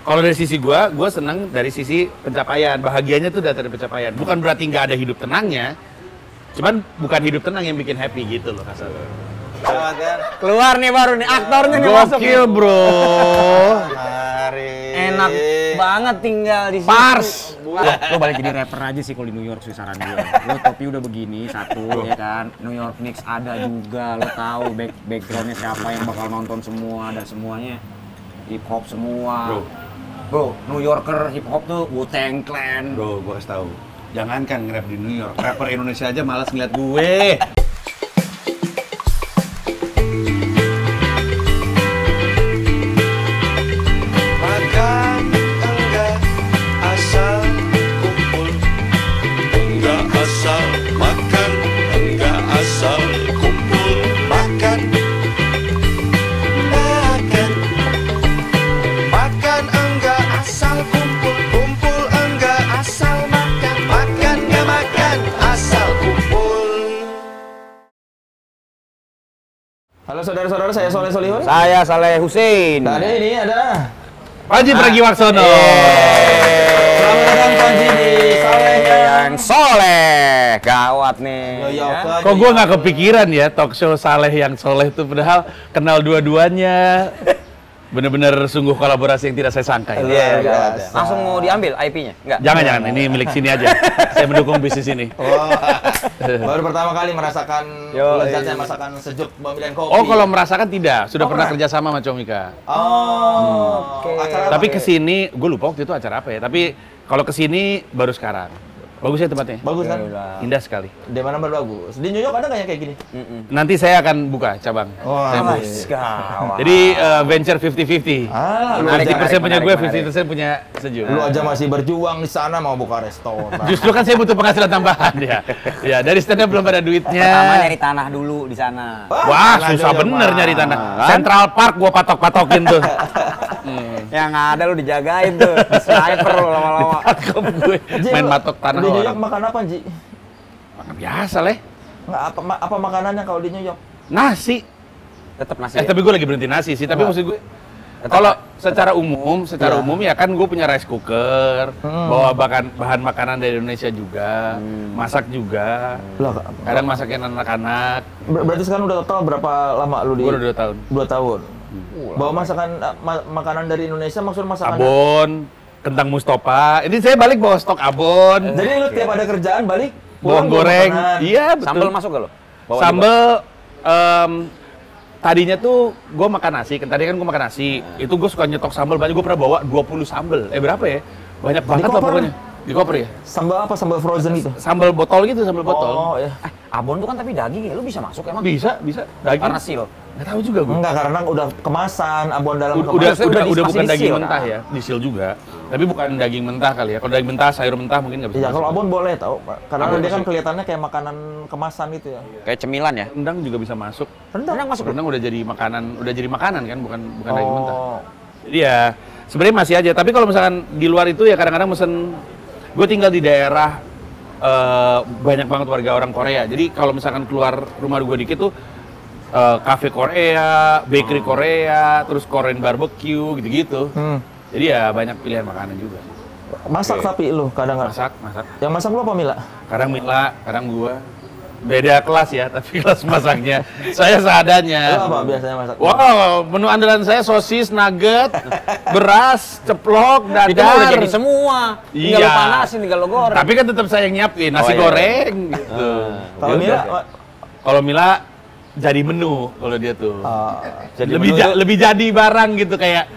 Kalau dari sisi gua seneng dari sisi pencapaian. Bahagianya tuh dari pencapaian. Bukan berarti nggak ada hidup tenangnya. Cuman bukan hidup tenang yang bikin happy gitu loh kasarnya. Keluar nih baru nih, aktornya nih masuk. Gokil bro. Enak banget tinggal di sini. Pars. Lo balik jadi rapper aja sih kalau di New York sih saran gue. Lo topi udah begini satu ya kan. New York Knicks ada juga. Lo tahu backgroundnya siapa yang bakal nonton semua dan semuanya hip hop semua. Bro, New Yorker hip hop tuh Wu-Tang Clan. Bro, gua kasih tahu. Jangankan nge-rap di New York, rapper Indonesia aja malas ngeliat gue. Halo saudara-saudara, saya Soleh Solihun. Saya Saleh Hussein. Dan ini ada Panji Pragiwaksono. selamat datang Panji di Saleh yang Soleh. Gawat nih. Kok gue nggak kepikiran ya talk show Saleh yang Soleh itu padahal kenal dua-duanya. Bener-bener sungguh kolaborasi yang tidak saya sangka. Iya, langsung mau diambil IP-nya? Enggak? Jangan, ini milik sini aja. Saya mendukung bisnis ini. Baru pertama kali merasakan lezatnya masakan sejuk pemilihan kopi. Oh, kalau merasakan tidak. Sudah pernah kerja sama Comika. Oke. Tapi kesini, gue lupa waktu itu acara apa ya. Tapi kalau kesini baru sekarang. Bagus ya tempatnya? Bagus kan? Indah sekali. Di mana bagus? Di New York ada nggak yang kayak gini? Nanti saya akan buka cabang. Saya mau. Jadi venture 50-50. 50% punya gue, 50% punya Sejuk. Lu aja masih berjuang di sana mau buka restoran. Justru kan saya butuh penghasilan tambahan ya. Ya, dari stand-up belum ada duitnya. Pertama nyari tanah dulu di sana. Wah, susah bener nyari tanah. Central Park gua patok-patokin tuh. Yang ada lu dijagain tuh, sniper lu lama-lama. Ditangkep gue, main matok tanah Di New York orang. makan apa, Ji? Makan biasa, Leh. Nggak, apa makanannya kalau di New York? Nasi. Tetap nasi. Tapi gue lagi berhenti nasi sih. Tapi maksud gue, kalau secara umum ya kan gue punya rice cooker, bawa bahan makanan dari Indonesia juga, masak juga. Kadang masakin anak-anak. Berarti sekarang udah total berapa lama lu di? Gue udah 2 tahun. 2 tahun. Bawa masakan makanan dari Indonesia, maksud masakan Abon, kentang Mustopa. Ini saya balik bawa stok abon. Jadi lu tiap ada kerjaan balik Bawang goreng. Iya, betul. Sambal masuk gak lo? Sambal tadinya tuh gue makan nasi, tadi kan gue makan nasi. Itu gue suka nyetok sambal banyak, gue pernah bawa 20 sambal. Berapa ya? Banyak banget lah pokoknya. Di koper ya? Sambal apa? Sambal frozen gitu? Sambal botol gitu, sambal botol. Oh ya. Abon tuh kan tapi daging ya, lu bisa masuk emang? Bisa. Daging. Karena seal. Nggak tahu juga gue. Enggak, karena udah kemasan, abon dalam Udah kemasan. bukan daging disil, mentah kan? ya, disil juga. Tapi bukan daging mentah kali ya. Kalau daging mentah, sayur mentah mungkin nggak bisa. Iya, masuk. kalau abon boleh tau, karena Abon dia kan masuk. kelihatannya kayak makanan kemasan gitu ya. Kayak cemilan ya? Rendang juga bisa masuk. Rendang masuk. Rendang udah jadi makanan kan, bukan daging mentah. Oh. Jadi ya sebenarnya masih aja. Tapi kalau misalkan di luar itu ya kadang-kadang mesen. Gue tinggal di daerah banyak banget warga orang Korea. Jadi kalau misalkan keluar rumah gue dikit tuh cafe Korea, bakery Korea, terus Korean barbecue gitu-gitu. Jadi ya banyak pilihan makanan juga. Masak tapi lu kadang nggak? Masak. Yang masak lu apa, Mila? Kadang Mila, kadang gua. Beda kelas ya, tapi kelas masaknya saya seadanya. Lu apa biasanya masak? Wow, menu andalan saya sosis, nugget, beras, ceplok, Itu udah dadar. jadi semua. Tinggal Iya. lo panasin, tinggal lo goreng. Tapi kan tetap saya yang nyiapin nasi iya. goreng gitu. Kalau Ya Mila, udah. Kalau Mila jadi menu kalau dia tuh. Jadi Lebih jadi barang gitu kayak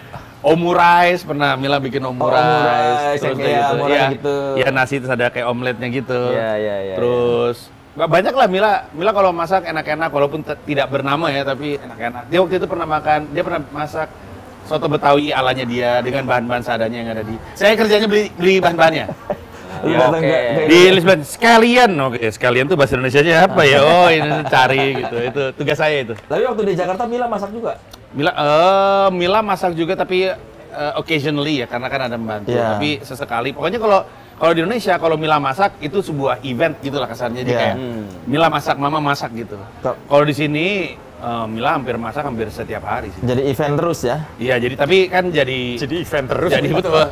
omurice, pernah Mila bikin omurice, omurice, yang kayak omurice gitu. Ya nasi terus ada kayak omeletnya gitu. Iya. Terus banyak lah Mila kalau masak enak-enak walaupun tidak bernama ya tapi enak-enak. Dia waktu itu pernah masak soto Betawi alanya dia dengan bahan-bahan seadanya yang ada di. Saya kerjanya beli bahan-bahannya. Lu Ya, datang oke. di di Lisbon sekalian tuh bahasa Indonesianya apa ya? Oh, ini cari gitu. Itu tugas saya itu. Tapi waktu di Jakarta Mila masak juga? Mila masak juga tapi occasionally ya karena kan ada membantu. Iya. Tapi sesekali. Pokoknya kalau di Indonesia kalau Mila masak itu sebuah event gitulah kasarnya. Jadi Iya. kayak Mila masak, Mama masak gitu. Kalau di sini Mila hampir masak hampir setiap hari sih. Jadi event terus ya? Iya, jadi tapi kan jadi event terus. jadi betul.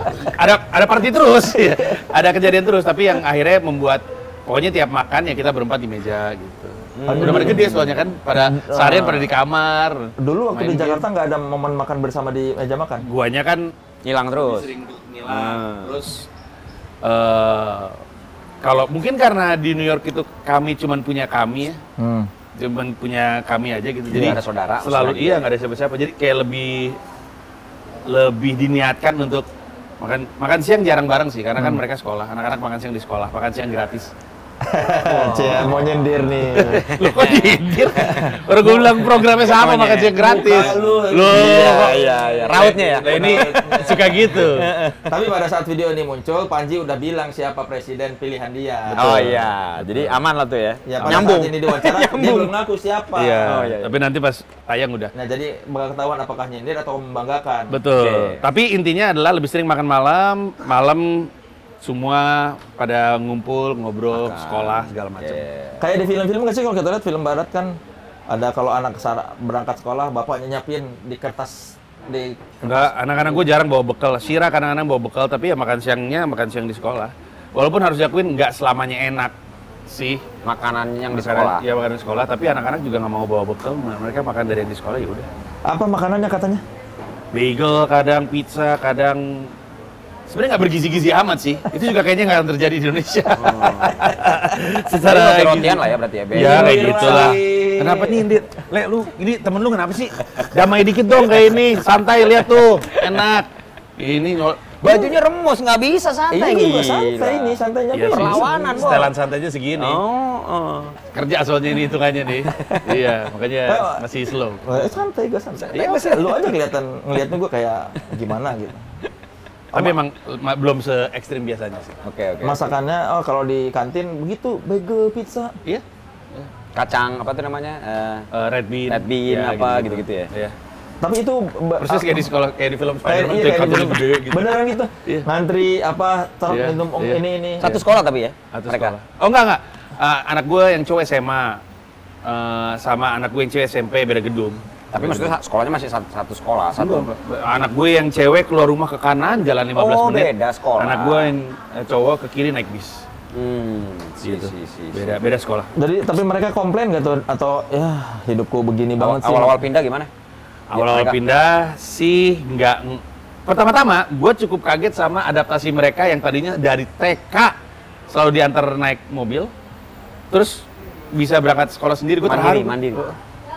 Ada party terus, ya. Ada kejadian terus, tapi yang akhirnya membuat pokoknya tiap makan ya kita berempat di meja gitu. Udah pada gede soalnya kan pada seharian pada di kamar. Dulu waktu main di Jakarta game. nggak ada momen makan bersama di meja makan? Guanya kan Hilang terus. sering ngilang, terus kalau mungkin karena di New York itu kami cuman punya kami ya. Cuman punya kami aja gitu. Jadi Nggak ada saudara, selalu maksudnya iya nggak ada siapa-siapa. Jadi kayak lebih diniatkan untuk makan siang jarang bareng sih karena kan mereka sekolah. Anak-anak makan siang di sekolah, makan siang gratis. Cia, mau nyindir nih. Lu kok nyindir? Baru gue bilang programnya sama makan siang gratis. Lu Iya. Rautnya ya. Nah ini suka gitu. Tapi pada saat video ini muncul, Panji udah bilang siapa presiden pilihan dia. Oh iya, jadi aman lah tuh ya. Ya pada Nyambung. saat ini diwawancara, dia belum ngaku siapa. Iya. Oh, iya. Tapi nanti pas tayang udah. Nah jadi bakal ketahuan apakah nyindir atau membanggakan. Betul. Oke. Tapi intinya adalah lebih sering makan malam semua pada ngumpul, ngobrol, sekolah segala macam. Kayak di film-film nggak sih kalau kita lihat film barat kan ada kalau anak berangkat sekolah bapaknya nyiapin di kertas Enggak, anak-anak gue jarang bawa bekal. Syira kadang-kadang bawa bekal, tapi ya makan siang di sekolah. Walaupun harus diakuin nggak selamanya enak sih. Makanan yang di Makanan- sekolah. Iya makanan di sekolah, tapi anak-anak juga nggak mau bawa bekal. Mereka makan dari yang di sekolah ya udah. Apa makanannya katanya? Bagel, kadang pizza, kadang sebenarnya nggak bergizi-gizi amat sih. Itu juga kayaknya nggak akan terjadi di Indonesia. Secara Roti-rotian lah ya berarti ya. Ya kayak Iya, gitu lah. iya. Kenapa nih Indit? Le, lu ini temen lu kenapa sih? Damai dikit dong kayak ini. Santai lihat tuh. Enak. Ini Bajunya remos, nggak bisa santai. Iya, juga gila. santainya Iya sih, Perlawanan, Bos. setelan santainya segini. Oh. Kerja soalnya ini hitungannya nih. Iya, makanya masih slow. Santai gue santai. Iya, Lu aja ngeliatnya gue kayak gimana gitu. Tapi emang belum se ekstrim biasanya sih. Oke. Masakannya kalau di kantin begitu bagel pizza. Iya. Kacang apa tuh namanya? Red bean. Red bean Ya, apa gitu-gitu ya? Iya. Tapi itu Persis kayak di sekolah, kayak di film Spider-Man, iya, tuh kayak kartunya di- gede gitu. Beneran gitu. Iya. Ngantri apa truk Iya, minum iya. ini. Satu sekolah tapi ya? Atau mereka? sekolah. Oh enggak. Anak gue yang cowok SMA. Sama anak gue yang cewek SMP beda gedung. Tapi maksudnya sekolahnya masih satu sekolah, satu. Anak gue yang cewek keluar rumah ke kanan jalan 15 Oh, menit. beda sekolah. Anak gue yang cowok ke kiri naik bis. Gitu. Beda sekolah. Jadi tapi mereka komplain gak tuh atau ya hidupku begini banget sih. Awal-awal pindah gimana? Awal-awal mereka- pindah sih nggak. Pertama-tama gue cukup kaget sama adaptasi mereka yang tadinya dari TK selalu diantar naik mobil, terus bisa berangkat sekolah sendiri. Gue terharu. Mandiri.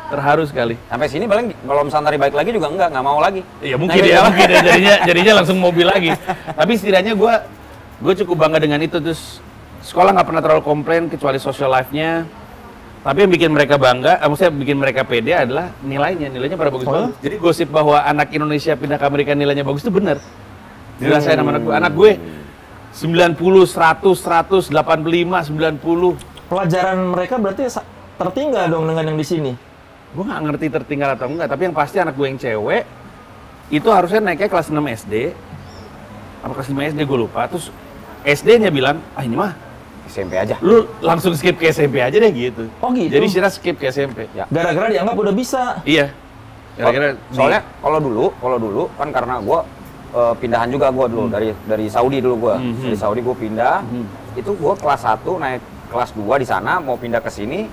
Terharu sekali. Sampai sini paling kalau misalnya tarik balik lagi juga nggak mau lagi. Iya mungkin mungkin ya, jadinya langsung mobil lagi. Tapi setidaknya gue cukup bangga dengan itu. Terus sekolah nggak pernah terlalu komplain kecuali social life-nya. Tapi yang bikin mereka bangga, maksudnya bikin mereka pede adalah nilainya pada bagus-bagus. Jadi gosip bahwa anak Indonesia pindah ke Amerika nilainya bagus itu benar. Dirasain sama anak gue 90, 100, 100, 85, 90. Pelajaran mereka berarti tertinggal dong dengan yang di sini. Gue nggak ngerti tertinggal atau enggak, tapi yang pasti anak gue yang cewek itu harusnya naiknya kelas 6 SD. Apa kelas 5 SD gue lupa. Terus SD-nya bilang, ini mah SMP aja. lu langsung skip ke SMP aja deh gitu. Oh gitu? Jadi Syira skip ke SMP. Ya. Gara-gara dianggap udah bisa. Iya. Kira-kira Soalnya kalau dulu kan karena gua pindahan juga gua dulu dari Saudi dulu gua. Dari Saudi gua pindah. Itu gua kelas 1 naik kelas 2 di sana mau pindah ke sini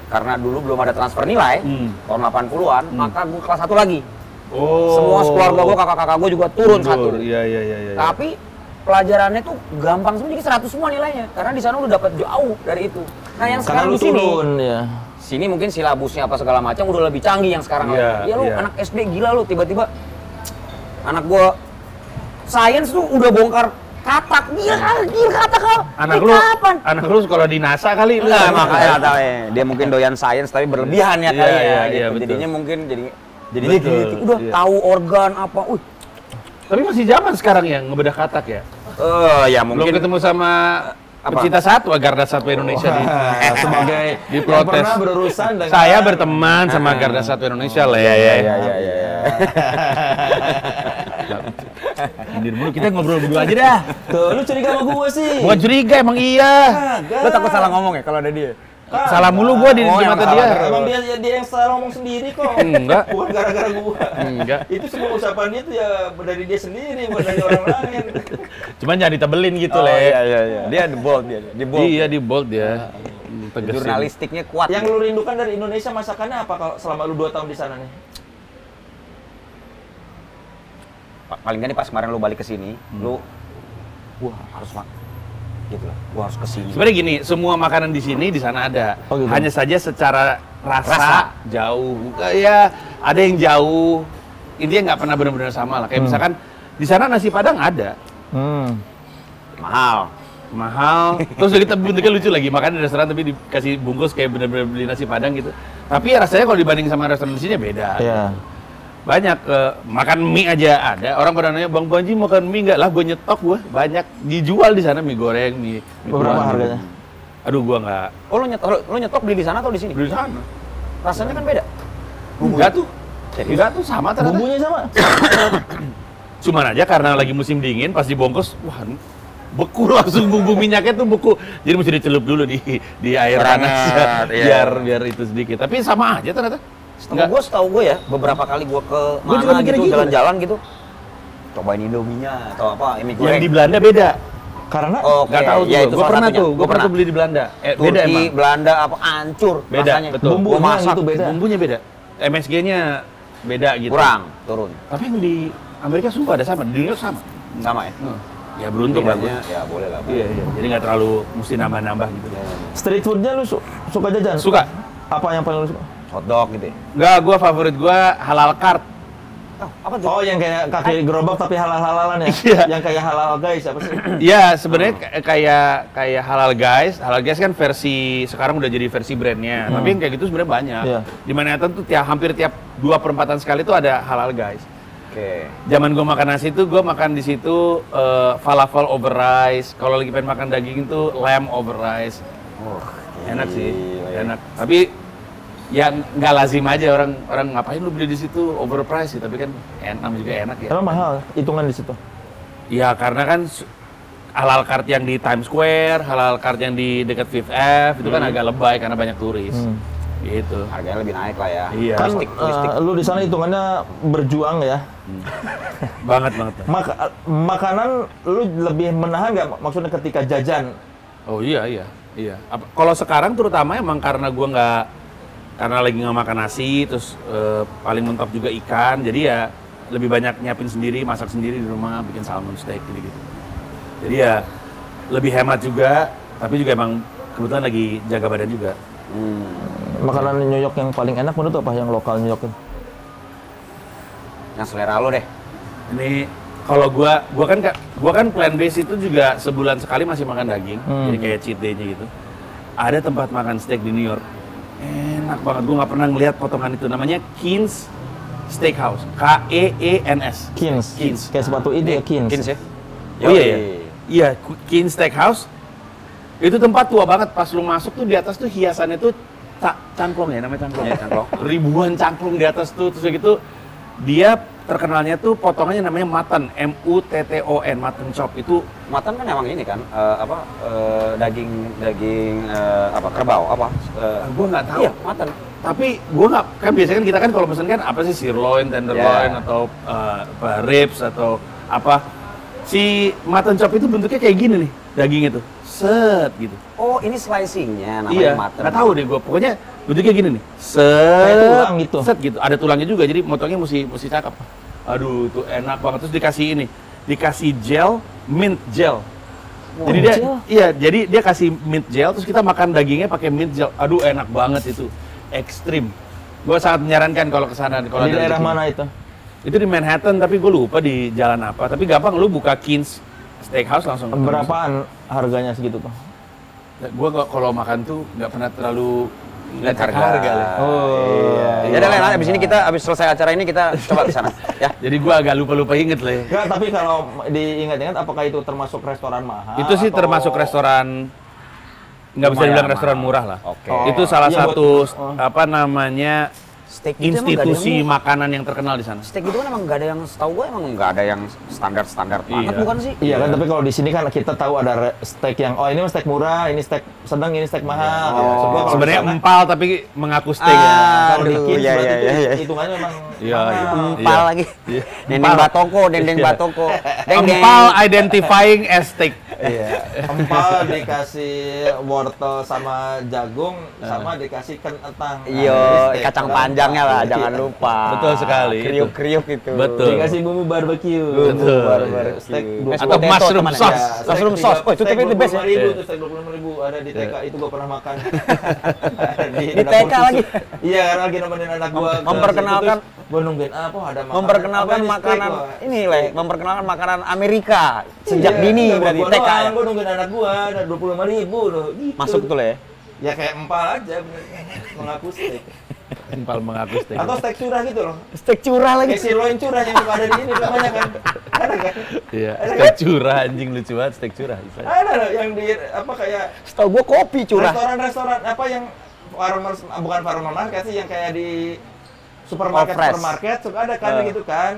karena dulu belum ada transfer nilai tahun 80-an, maka gua kelas 1 lagi. Semua keluarga gua, kakak-kakak gua juga turun satu. Iya. Tapi pelajarannya tuh gampang semua, jadi 100 semua nilainya. Karena di sana udah dapat jauh dari itu. Nah, yang Karena sekarang lu di sini, turun ya. sini mungkin silabusnya apa segala macam udah lebih canggih yang sekarang. Iya, Ya lu iya. anak SD gila lu, tiba-tiba anak gua sains tuh udah bongkar katak. Gila katak kau. Anak lu sekolah di NASA kali lu. Enggak, makanya tahu ya. Dia mungkin doyan sains tapi berlebihan ya kali ya. Iya, Gitu. betul. Jadinya mungkin jadinya Betul, gitu. Udah iya. tahu organ apa. Tapi masih zaman sekarang ya ngebedah katak ya. Ya Belum mungkin ketemu sama pecinta satwa, Garda Satwa Indonesia di Sebagai diprotes. yang pernah berurusan dengan Saya berteman sama Garda Satwa Indonesia lah ya. Indir mulu, kita ngobrol berdua aja dah. Tuh, lu curiga sama gue sih. Gua curiga emang iya. Lo takut salah ngomong ya kalau ada dia? Salah mulu gua di mata dia. Emang dia yang salah ngomong sendiri kok. Enggak. Bukan gara-gara gua. Enggak. Itu semua ucapan dia tuh ya dari dia sendiri, bukan dari orang lain. Cuman jangan ditebelin gitu, Oh Le. iya. Dia di bold dia. Di bold. Iya, di bold dia. Tegesin. Jurnalistiknya kuat. Yang lu rindukan dari Indonesia masakannya apa kalau selama lu 2 tahun di sana nih? Paling nggak nih pas kemarin lu balik ke sini, lu wah harus gitu lah. Gua harus ke sini. Sebenarnya gini, semua makanan di sini di sana ada. Oh, gitu. Hanya saja secara rasa jauh. Ya, ada yang jauh. Intinya nggak pernah benar-benar sama lah. Kayak misalkan di sana nasi Padang ada. Mahal. Terus kita bentuknya lucu lagi, makan di restoran tapi dikasih bungkus kayak bener-bener beli nasi Padang gitu. Tapi ya rasanya kalau dibanding sama restoran di sini beda. Iya. Banyak makan mie aja ada. Orang pada nanya, "Bang Panji makan mie enggak?" Lah, gue nyetok gue. Banyak dijual di sana mie goreng, mie Berapa kuah. harganya? Aduh, gua nggak Oh lu nyetok beli di sana atau di sini? beli di sana. Rasanya kan beda. Enggak tuh. Enggak tuh sama ternyata. Bumbunya sama? Cuman aja karena lagi musim dingin pas dibongkos, wah beku langsung bumbu minyaknya tuh beku. Jadi mesti dicelup dulu di air panas Iya. biar itu sedikit. Tapi sama aja ternyata. Setahu gue ya, beberapa kali gue ke Gua juga mana mikirnya gitu, gitu. jalan-jalan gitu. Cobain Indominya atau apa, mie Yang goreng. di Belanda beda. Karena Oke, Nggak tahu ya tuh. itu Gue salah pernah satunya. tuh. Gue pernah tuh beli di Belanda. Beda Turki, emang. Belanda apa hancur Beda, rasanya. betul. bumbunya Gua masak, gitu beda. Bumbunya beda. MSG-nya beda gitu. kurang, turun. Tapi yang di Amerika sumpah ada sama. Di New York sama. Sama ya? Ya beruntung lah gue. Ya boleh lah. Iya. Jadi nggak terlalu mesti nambah-nambah gitu. street foodnya lu suka jajan? Suka. Apa yang paling lu suka? Hotdog gitu ya. Enggak, gue favorit gue halal cart. Apa tuh? Oh, yang kayak kaki gerobak tapi halal-halalan ya? Iya. Yang kayak halal guys, apa sih? Iya, sebenarnya kayak halal guys. Halal guys kan versi sekarang udah jadi versi brandnya. Tapi yang kayak gitu sebenarnya banyak. Iya. Di Manhattan tuh hampir tiap 2/4 sekali tuh ada halal guys. Oke. Zaman gue makan nasi tuh gue makan di situ falafel over rice. Kalau lagi pengen makan daging itu lamb over rice. Oh, Enak sih, gila ya. enak. Tapi ya nggak lazim aja orang ngapain lu beli di situ overpriced sih. Tapi kan enak juga enak ya. Emang mahal hitungan di situ. Ya karena kan halal cart yang di Times Square, halal cart yang di dekat Fifth Ave itu kan agak lebay karena banyak turis. Gitu. Harganya lebih naik lah ya. Iya. Kan Turistik. lu di sana hitungannya berjuang ya. banget. Makanan lu lebih menahan nggak? Maksudnya ketika jajan? Oh iya. Kalau sekarang terutama emang karena gua nggak, karena lagi nggak makan nasi, terus paling mentok juga ikan, jadi ya lebih banyak nyiapin sendiri, masak sendiri di rumah, bikin salmon steak gitu. Jadi ya lebih hemat juga, tapi juga emang kebetulan lagi jaga badan juga. Makanan New York yang paling enak menurut apa? Yang lokal New York itu? Yang selera lo deh. Ini kalau gua kan plant based itu juga sebulan sekali masih makan daging, jadi kayak cheat day-nya gitu. Ada tempat makan steak di New York, enak banget. Gua nggak pernah ngeliat potongan itu. Namanya Keen's Steakhouse, Keens. Kins. Kayak sepatu ini ya Kins. Kins ya? Oh iya, Keen's Steakhouse. Itu tempat tua banget. Pas lu masuk tuh di atas tuh hiasannya tuh cangklong ya, namanya cangklong. Iya, cangklong. Ribuan cangklong di atas tuh, terus gitu. Dia terkenalnya tuh potongannya namanya mutton, M-U-T-T-O-N, mutton chop itu. Mutton kan emang ini kan daging apa kerbau apa? Gua nggak tahu. Iya, mutton. Tapi gua nggak, kan biasanya kan kita kan kalau pesen kan apa sih sirloin, tenderloin Yeah. atau ribs atau apa. Si mutton chop itu bentuknya kayak gini nih, dagingnya tuh. Set gitu. Oh, ini slicingnya namanya Iya, mutton. nggak tahu deh gua. Pokoknya bentuknya gini nih. Kayak tulang gitu. Set gitu. Ada tulangnya juga, jadi motongnya mesti cakep. Aduh, itu enak banget. Terus dikasih gel, mint gel. Jadi dia, gel? iya, jadi dia kasih mint gel, terus kita makan dagingnya pakai mint gel. Aduh, enak banget itu. Ekstrim. Gua sangat menyarankan kalau ke sana. Kalau Di ada daerah rezeki. mana itu? Itu di Manhattan, tapi gue lupa di jalan apa. Tapi gampang, lu buka Keen's Steakhouse langsung. Berapaan harganya segitu tuh? Gue kalau makan tuh nggak pernah terlalu Lihat ngecek harga. lah. Iya. Ya udah Len, abis ini kita selesai acara ini kita coba ke sana ya. Jadi gue agak lupa inget lah ya. Enggak, tapi kalau diingat-ingat apakah itu termasuk restoran mahal? Itu sih atau- termasuk restoran, nggak bisa Lumayan dibilang restoran mahal. murah lah. Oke. Itu salah Iya, satu buat- apa namanya Steak itu emang nggak ada institusi yang- makanan yang terkenal di sana. Steak itu kan emang nggak ada yang, setahu gue emang nggak ada yang standar banget, Iya. bukan sih? Iya kan, tapi kalau di sini kan kita tahu ada steak yang ini mah steak murah, ini steak sedang, ini steak mahal. Oh. Sebab kalau Sebenarnya di sana, empal tapi mengaku steak ya. kalau di Aduh, Kids iya, berarti iya, itu iya. hitungannya memang Iya, mahal. iya. Empal lagi. Iya. Dendeng Empal. batoko, dendeng Iya. batoko. Deng, deng. Empal identifying as steak. Iya. Empal dikasih wortel sama jagung, sama dikasih kentang. Nah, Iya, jadi steak. kacang panjangnya lah, Iya. jangan lupa. Betul sekali, itu. Kriuk-kriuk itu. Betul. Dikasih bumbu barbecue. Betul. Barbecue. Steak Atau potato, mushroom teman. sauce. Ya, mushroom sauce. Oh, itu tapi the best ya. Ribu, tuh steak 25.000 ada di TK, itu gua pernah makan. Di TK lagi? Iya, karena lagi nemenin anak gua. ke Memperkenalkan- situ, terus gua nungguin apa ada makanan. Memperkenalkan apa nih, steak, makanan gua. ini, Le, memperkenalkan makanan Amerika sejak Iya, dini iya, berarti gua TK. doang, Ya? gua nungguin anak gua ada 25.000 loh. Gitu. Masuk tuh, Le. Ya kayak empal aja bener. Mengaku steak. Empal mengaku steak. Atau steak curah gitu loh. Steak curah lagi. Kayak sirloin curah yang suka ada di ini namanya kan. Ada kan? Iya, steak curah anjing lucu banget steak curah. Ada loh yang di apa kayak Setahu gua kopi curah. restoran-restoran apa yang farmers bukan farmer market sih yang kayak di supermarket Oh, fresh. supermarket suka ada kan gitu kan.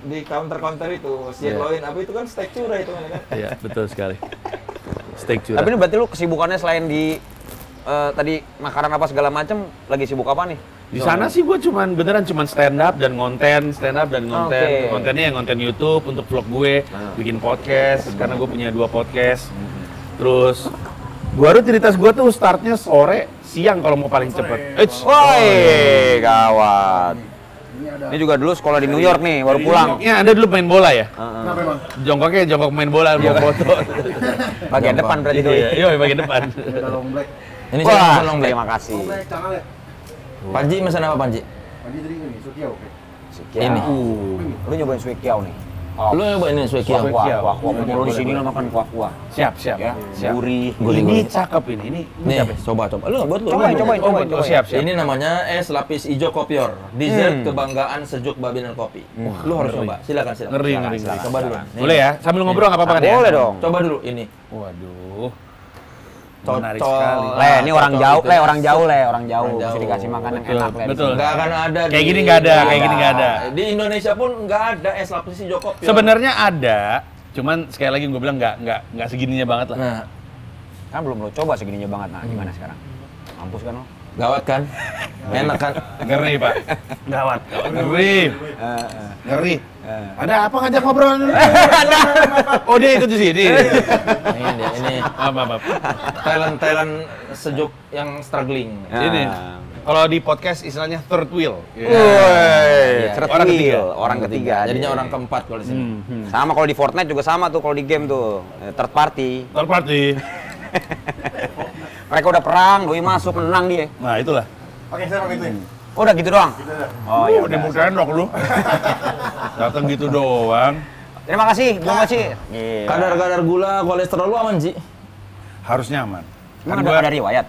Di counter itu sirloin apa itu kan steak curah itu kan. Iya, betul sekali. Steak curah. Tapi ini berarti lu kesibukannya selain di tadi makanan apa segala macam, lagi sibuk apa nih? Di sana sih gue beneran cuman stand up dan ngonten. Oke. Kontennya yang konten YouTube untuk vlog gue, bikin podcast karena gue punya 2 podcast. Terus baru rutinitas gue tuh startnya sore, siang kalau mau paling cepet. Woi, gawat. Ini juga dulu sekolah di New York nih, baru pulang. Ya, Anda dulu main bola ya? Kenapa emang? Jongkoknya jongkok main bola, mau foto. Bagian depan berarti doi. Iya, bagian depan. Ada long black. Ini Wah, saya long black. terima kasih. Long black, jangan ya. Panji pesan apa Panji? Panji tadi ini, Sukiau. Oke. Ini. Lu nyobain sui kiau nih. Lu nyobain ini suwe kiau? Kuah. Kalau di sini lo makan kuah-kuah. Siap. Ya, Siap. gurih. Ini cakep ini. Nih, coba. Lu buat lu. Cobain, Lu. cobain. Siap. Ini namanya es lapis hijau kopior. Dessert kebanggaan sejuk Babinel Kopi. Lu harus coba. Silakan. Ngeri. Coba dulu. Nih. Boleh ya? Sambil ngobrol nggak apa-apa kan ya? Boleh dong. Coba dulu ini. Waduh. Cocok. Menarik sekali. Le, ini orang Cocok jauh, gitu. Le, orang jauh. Orang Mesti jauh. dikasih makan yang Betul, enak, Le. betul. Nggak akan ada. Kayak gini nggak ada, kayak gini nggak ada. Di Indonesia pun nggak ada es lapis hijau kopior. Sebenarnya ada, cuman sekali lagi gue bilang nggak segininya banget lah. Nah, Kan belum lo coba segininya banget. Nah, gimana sekarang? Mampus kan lo? gawat kan? Enak kan? Ngeri pak, gawat, ngeri. Ada apa ngajak ngobrol? Oh dia ikut di sini. Ini Maaf. talent sejuk yang struggling. Ini kalau di podcast istilahnya third wheel. Woi, Orang ketiga. Orang ketiga. Jadinya orang keempat kalau di sini. Sama kalau di Fortnite juga sama tuh kalau di game tuh. Third party. Third party. Mereka udah perang, doi masuk menang dia. Nah itulah. Pakai serap itu ya. Oh, udah gitu doang. Oh Ya ya udah udah. mau sendok lu. Datang gitu doang. Terima kasih, Bung Moci. Gila. Kadar gula kolesterol lu aman, Ji? Harus nyaman. Emang Kan ada riwayat?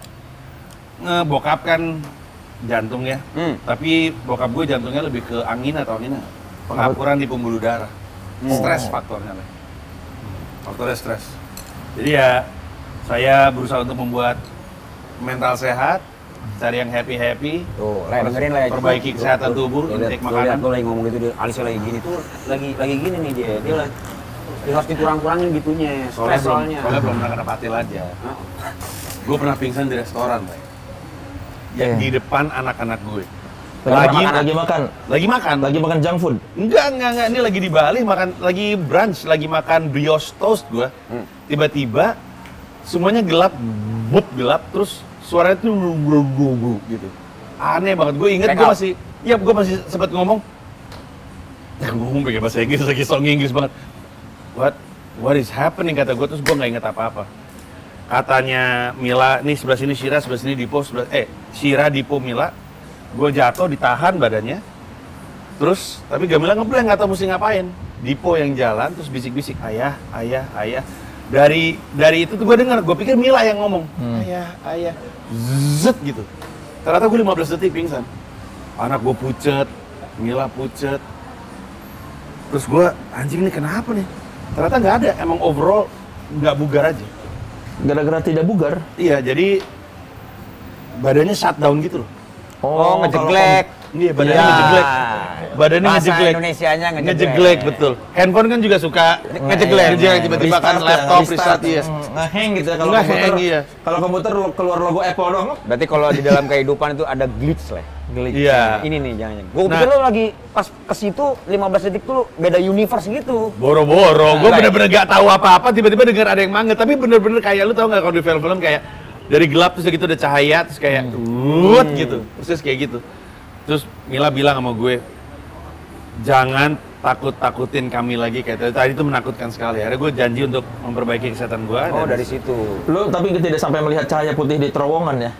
ngebokap kan jantung ya. Tapi bokap gue jantungnya lebih ke angina atau angina. Pengapuran di pembuluh darah. Stres faktornya. Faktornya stres. Jadi ya saya berusaha untuk membuat mental sehat, cari yang happy. Tuh, Le, dengerin Le. Perbaiki kesehatan tubuh, Tuh, lihat, intake tuh, makanan. lihat, tuh lagi ngomong gitu, dia alisnya lagi gini tuh, lagi gini nih dia. Dia lagi harus dikurang-kurangin gitunya, stres soalnya. Soalnya belum pernah kena patil aja. Gue pernah pingsan di restoran, Bay. Ya, di depan anak-anak gue. Lagi Lagi makan. junk food. Enggak. Ini lagi di Bali lagi brunch, lagi makan brioche toast gue. Tiba-tiba semuanya gelap, gelap, terus suaranya tuh gitu. Aneh banget. Gue inget gue masih sempat ngomong pakai bahasa Inggris lagi song Inggris banget. What is happening kata gue, terus gue nggak inget apa-apa. Katanya Mila, nih sebelah sini Shira, sebelah sini Dipo, Shira, Dipo, Mila. Gue jatuh, ditahan badannya. Terus, tapi Gamila ngeblank, nggak tahu mesti ngapain. Dipo yang jalan, terus bisik-bisik, ayah. Dari itu tuh gue dengar, gue pikir Mila yang ngomong. Ayah. Zet gitu. Ternyata gue 15 detik pingsan. Anak gue pucet, Mila pucet. Terus gue, anjing ini kenapa nih? Ternyata nggak ada, emang overall nggak bugar aja. Gara-gara tidak bugar. Iya, jadi badannya shutdown gitu loh. Oh, ngejeglek. Iya, badannya ngejeglek. Badannya Bahasa ngejeglek. Indonesianya Ngejeglek, betul. Handphone kan juga suka Ngejeglek. Ngejeglek, tiba-tiba kan laptop restart, iya. Nge-hang gitu ya kalau Nge-hang, komputer. iya. Kalau komputer keluar logo Apple doang. Berarti kalau di dalam kehidupan itu ada glitch lah. Iya. Ini nih jangan. Gue pikir lu lagi pas ke situ 15 detik tuh beda universe gitu. Boro-boro, gue bener-bener gak tahu apa-apa, tiba-tiba dengar ada yang manggil, tapi bener-bener kayak lu tau gak kalau di film-film kayak dari gelap terus gitu ada cahaya, terus kayak gitu, terus kayak gitu. Terus Mila bilang sama gue, jangan takut-takutin kami lagi, kayak tadi itu menakutkan sekali. Akhirnya gue janji untuk memperbaiki kesehatan gue. Oh, dari situ. Lu tapi tidak sampai melihat cahaya putih di terowongan ya?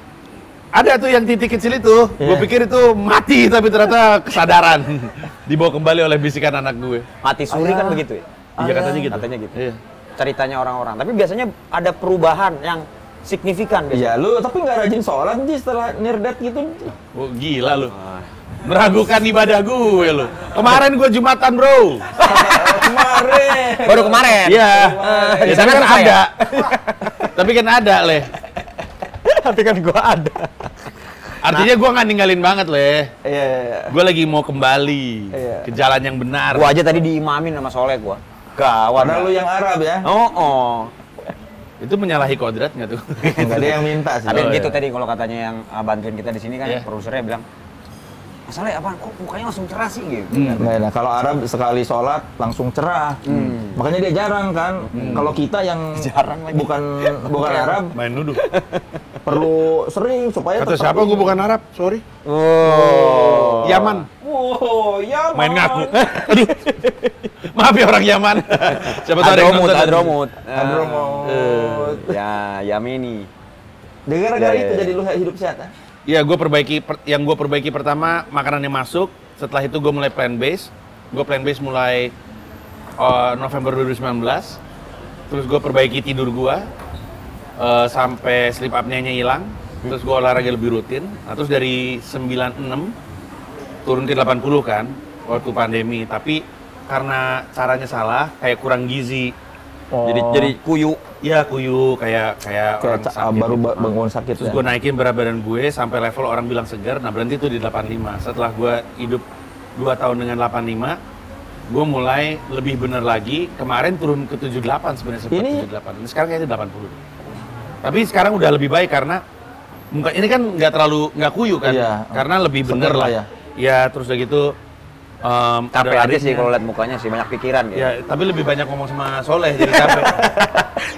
Ada tuh yang titik kecil itu, gue pikir itu mati, tapi ternyata kesadaran. Dibawa kembali oleh bisikan anak gue. Mati suri kan begitu ya? Iya katanya gitu. Katanya gitu. Iya. Ceritanya orang-orang. Tapi biasanya ada perubahan yang signifikan biasanya. Iya, lu tapi nggak rajin sholat Ji setelah nirdat gitu. Oh, gila lu. Meragukan ibadah gue lu. Kemarin gue Jumatan, bro. Kemarin. Baru kemarin. Iya. Di Ya, sana tapi kan selesai ada. Tapi kan ada, Leh. Tapi kan gua ada. Artinya gue nggak ninggalin banget, Leh. Iya. Gue lagi mau kembali Iya. ke jalan yang benar. Gua aja tadi diimamin sama Soleh gua. Gawat. Padahal lu yang Arab ya? Oh. Itu menyalahi kodrat nggak tuh? Enggak ada yang minta sih. Tapi Oh, gitu iya. tadi kalau katanya yang bantuin kita di sini kan Iya. produsernya bilang, "Masalahnya apaan? Kok mukanya langsung cerah sih?" gitu. Nah, kalau Arab sekali sholat langsung cerah. Makanya dia jarang kan. Kalau kita yang Jarang lagi. bukan Arab Main nuduh. perlu sering supaya Kata tetap siapa gue bukan Arab, sorry. Oh. Yaman. Oh, ya Main ngaku. Aduh. Maaf ya orang Yaman. Siapa tahu ada yang nonton. Hadramut. Ya, Ya, Yameni. gara-gara Ya, itu ya. jadi lu hidup sehat ya? Iya, yang gue perbaiki pertama makanan yang masuk. Setelah itu gue mulai plant based. Gue plant based mulai November 2019. Terus gue perbaiki tidur gue sampai sleep apnea-nya hilang. Terus gue olahraga lebih rutin. Nah, terus dari 96 turun ke 80 kan waktu pandemi. Tapi karena caranya salah, kayak kurang gizi. Jadi kuyu. Ya kuyu kayak orang Kayak sakit. baru bangun sakit Terus ya. gue naikin berat badan gue sampai level orang bilang segar, nah berhenti tuh di 85. Setelah gue hidup 2 tahun dengan 85, gue mulai lebih bener lagi. Kemarin turun ke 78 sebenarnya, sempat Ini- 78. Ini sekarang kayaknya 80. Tapi sekarang udah lebih baik karena muka ini kan nggak kuyu kan, Iya. karena lebih Segar bener lah lah. Ya terus udah gitu Capek ada aja sih larinya. kalau lihat mukanya sih, banyak pikiran gitu. Ya, tapi lebih banyak ngomong sama Soleh jadi capek.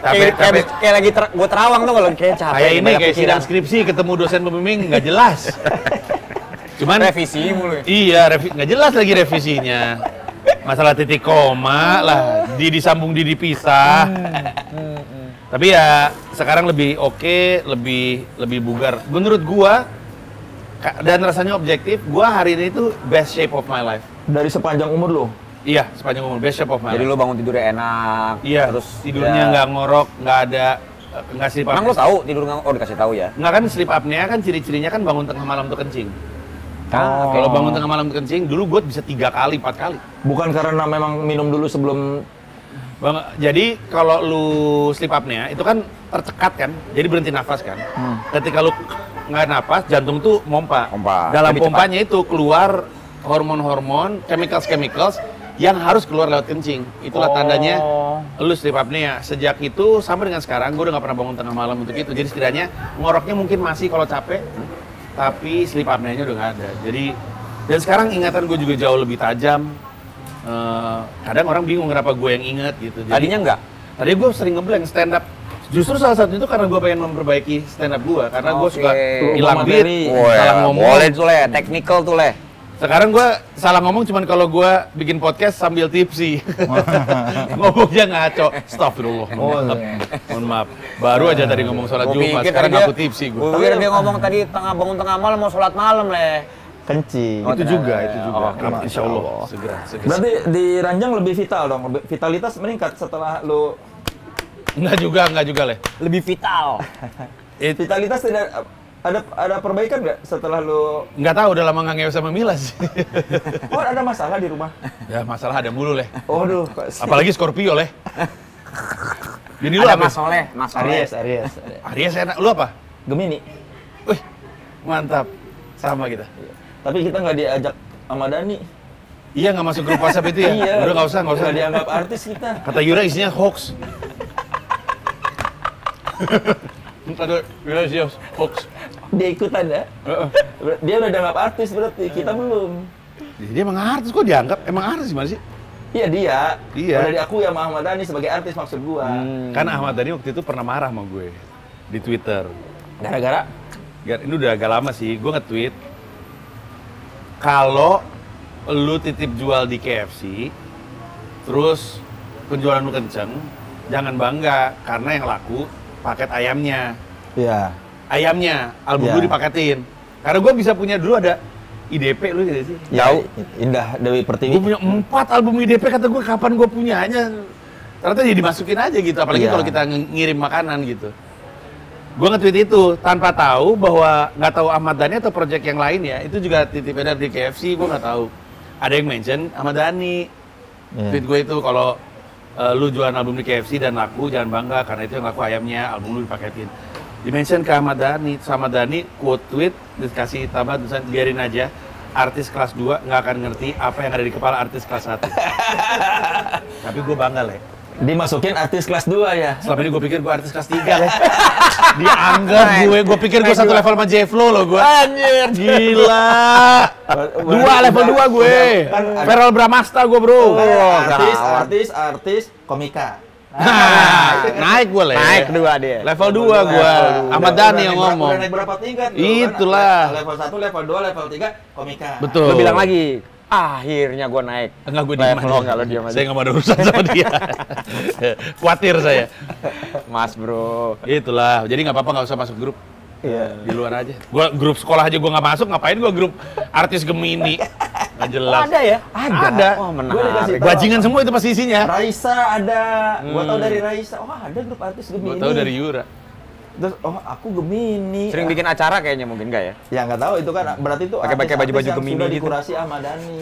Kayak lagi gua terawang tuh kalau kayak capek. Kayak ini banyak kayak pikiran. sidang skripsi ketemu dosen pembimbing nggak jelas. Cuman Revisi mulu. iya, nggak jelas lagi revisinya. Masalah titik koma lah, disambung dipisah. Tapi ya sekarang lebih oke, lebih bugar. Menurut gua dan rasanya objektif, gua hari ini tuh best shape of my life. Dari sepanjang umur lu. Iya, sepanjang umur best shape of my Jadi life. lu bangun tidurnya enak. Iya, Terus tidurnya ya. nggak ngorok, nggak ada nggak sleep Emang apnea. lu tahu tidur nggak? Oh, dikasih tahu ya. Nggak kan sleep apnea kan ciri-cirinya kan bangun tengah malam tuh kencing. Oh. Kalau bangun tengah malam tuh kencing, dulu gue bisa 3 kali, 4 kali. Bukan karena memang minum dulu sebelum Jadi kalau lu sleep apnea itu kan tercekat kan, jadi berhenti nafas kan. Ketika lu nggak nafas, jantung tuh mompa. Pompa. Dalam Lebih cepat. pompanya itu keluar hormon-hormon, chemicals yang harus keluar lewat kencing. Itulah tandanya lu sleep apnea. Sejak itu sampai dengan sekarang gue udah nggak pernah bangun tengah malam untuk itu. Jadi setidaknya ngoroknya mungkin masih kalau capek, tapi sleep apnea-nya udah nggak ada. Jadi dan sekarang ingatan gue juga jauh lebih tajam. Kadang orang bingung kenapa gue yang ingat gitu. Jadi, Tadinya enggak. tadi gue sering ngeblank stand up. Justru salah satu itu karena gue pengen memperbaiki stand up gue, karena gue suka hilang beat, materi. salah ngomong. Boleh tuh leh, technical tuh leh. Sekarang gue salah ngomong cuman kalau gue bikin podcast sambil tipsi. Ngomongnya ngaco. Astagfirullah. Mohon maaf. Baru aja tadi ngomong sholat Jumat, sekarang aku tipsi gue. Gue pikir dia ngomong tadi bangun tengah malam mau sholat malam leh. kencing. Itu juga, itu juga. Oh, Insya Allah. Segera. Berarti di ranjang lebih vital dong, vitalitas meningkat setelah lu. Enggak juga leh. Lebih vital. Vitalitas tidak ada perbaikan nggak setelah lu? Nggak tahu, udah lama nggak ngewe sama Mila sih. Oh, ada masalah di rumah. Ya masalah ada mulu leh. Oh, duh, kok sih? Apalagi Scorpio leh. Jadi lu Ada apa? Mas Soleh, Mas Soleh. Aries. Aries enak. Lu apa? Gemini. Wih, mantap. Sama kita. Tapi kita nggak diajak sama Dani. Iya, nggak masuk grup WhatsApp itu ya? Iya. Udah nggak usah. Nggak dianggap artis kita. Kata Yura isinya hoax. Kata Yura isinya hoax. Dia ikutan ya. Dia udah dianggap artis berarti, kita belum. Dia emang artis kok dianggap? Emang artis gimana sih? Iya dia. Iya. Udah diakui sama Ahmad Dhani sebagai artis maksud gua. Karena Ahmad Dhani waktu itu pernah marah sama gue di Twitter. Gara-gara Ini udah agak lama sih, gue nge-tweet kalau lu titip jual di KFC, terus penjualan lu kenceng, jangan bangga karena yang laku paket ayamnya. Iya. Ayamnya, album Ya. lu dipaketin. Karena gue bisa punya dulu ada IDP lu gitu sih. Ya, Indah Dewi Pertiwi. Gue punya 4 album IDP, kata gue kapan gue punyanya. Ternyata ya dimasukin aja gitu, apalagi Iya. kalau kita ngirim makanan gitu. Gue nge-tweet itu tanpa tahu bahwa nggak tahu Ahmad Dhani atau project yang lain ya, itu juga titip edar di KFC, gue nggak tahu. Ada yang mention Ahmad Dhani. Iya. Tweet gue itu kalau lu jualan album di KFC dan laku, jangan bangga karena itu yang laku ayamnya, album lu dipaketin. Di-mention ke Ahmad Dhani, sama Dhani quote tweet, dikasih tambah tulisan biarin aja. Artis kelas 2 nggak akan ngerti apa yang ada di kepala artis kelas 1. Tapi gue bangga, Le. Dimasukin artis kelas 2 ya. Selama ini gue pikir gue artis kelas 3, Le. Dianggap gue pikir gue satu level sama J-Flow loh gue. Anjir, gila. 2 level 2 gue. Kan ada- Feral Bramasta gue, bro. Artis, komika. Nah, naik gue, Le. Naik kedua dia. Level 2 gue. Ahmad Dhani yang ngomong. Udah naik berapa tingkat? Itulah. Level 1, level 2, level 3, komika. Betul. Lu bilang lagi, akhirnya gua naik. Enggak, gue diem Level aja. enggak, lu diem aja. Saya nggak mau ada urusan sama dia. Khawatir saya. Mas bro. Itulah. Jadi nggak apa-apa, nggak usah masuk grup. Iya. Di luar aja. Gua grup sekolah aja gua nggak masuk, ngapain gua grup artis Gemini? Nggak jelas. Ada ya? Ada. Oh, Gua menarik. dikasih tahu. Bajingan semua itu pasti isinya. Raisa ada. Gua tahu dari Raisa. Oh, ada grup artis Gemini. Gua tahu dari Yura. Terus, oh aku Gemini. Sering bikin acara kayaknya mungkin enggak ya? Ya nggak tahu itu kan berarti itu Pakai artis-artis baju-baju yang Gemini sudah gitu. dikurasi Ahmad Dhani.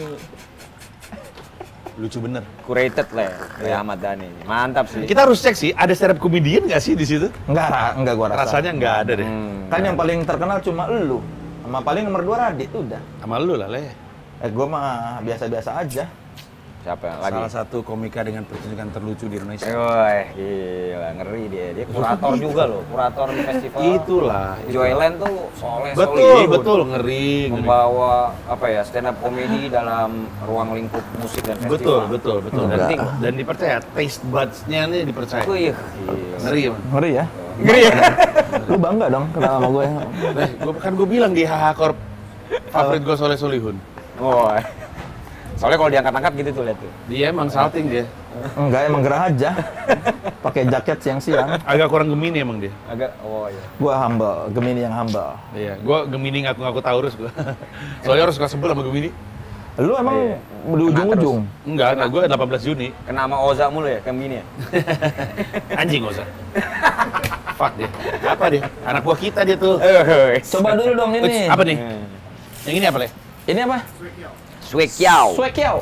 Lucu bener. Curated lah ya, Ahmad Dhani. Mantap sih. Kita harus cek sih, ada stand up comedian nggak sih di situ? Enggak gua rasa. Rasanya nggak ada deh. Kan yang paling terkenal cuma elu. Sama paling nomor 2 Radit udah. Sama lu lah, Le. Gua mah biasa-biasa aja. Siapa yang lagi? Salah satu komika dengan pertunjukan terlucu di Indonesia. Woi, gila ngeri dia. Dia kurator juga loh, kurator di festival. Itulah. Joyland tuh soleh Betul, betul, ngeri. Membawa apa ya, stand up comedy dalam ruang lingkup musik dan Betul, festival. betul, betul. Dan dipercaya, taste buds-nya nih dipercaya. Wih, Ngeri, man. Ngeri ya? ngeri ya. Lu bangga dong kenal sama gue. Gue bilang di HH Corp favorit gue Soleh Solihun. Woi. Soalnya kalau diangkat-angkat gitu tuh lihat tuh. Dia emang salting dia. Enggak, emang gerah aja. Pakai jaket siang-siang. Agak kurang Gemini emang dia. Agak iya. Gua humble, Gemini yang humble. Iya, gue Gemini ngaku-ngaku Taurus gue. Soalnya harus suka sebel sama Gemini. Lu emang di ujung-ujung. Enggak, gue 18 Juni. Kena sama Oza mulu ya, Gemini ya. Anjing gak usah. Fuck dia. Apa dia? Anak buah kita dia tuh. Coba dulu dong ini. Apa nih? Yang ini apa, Le? Ini apa? Swekiao. Swekiao.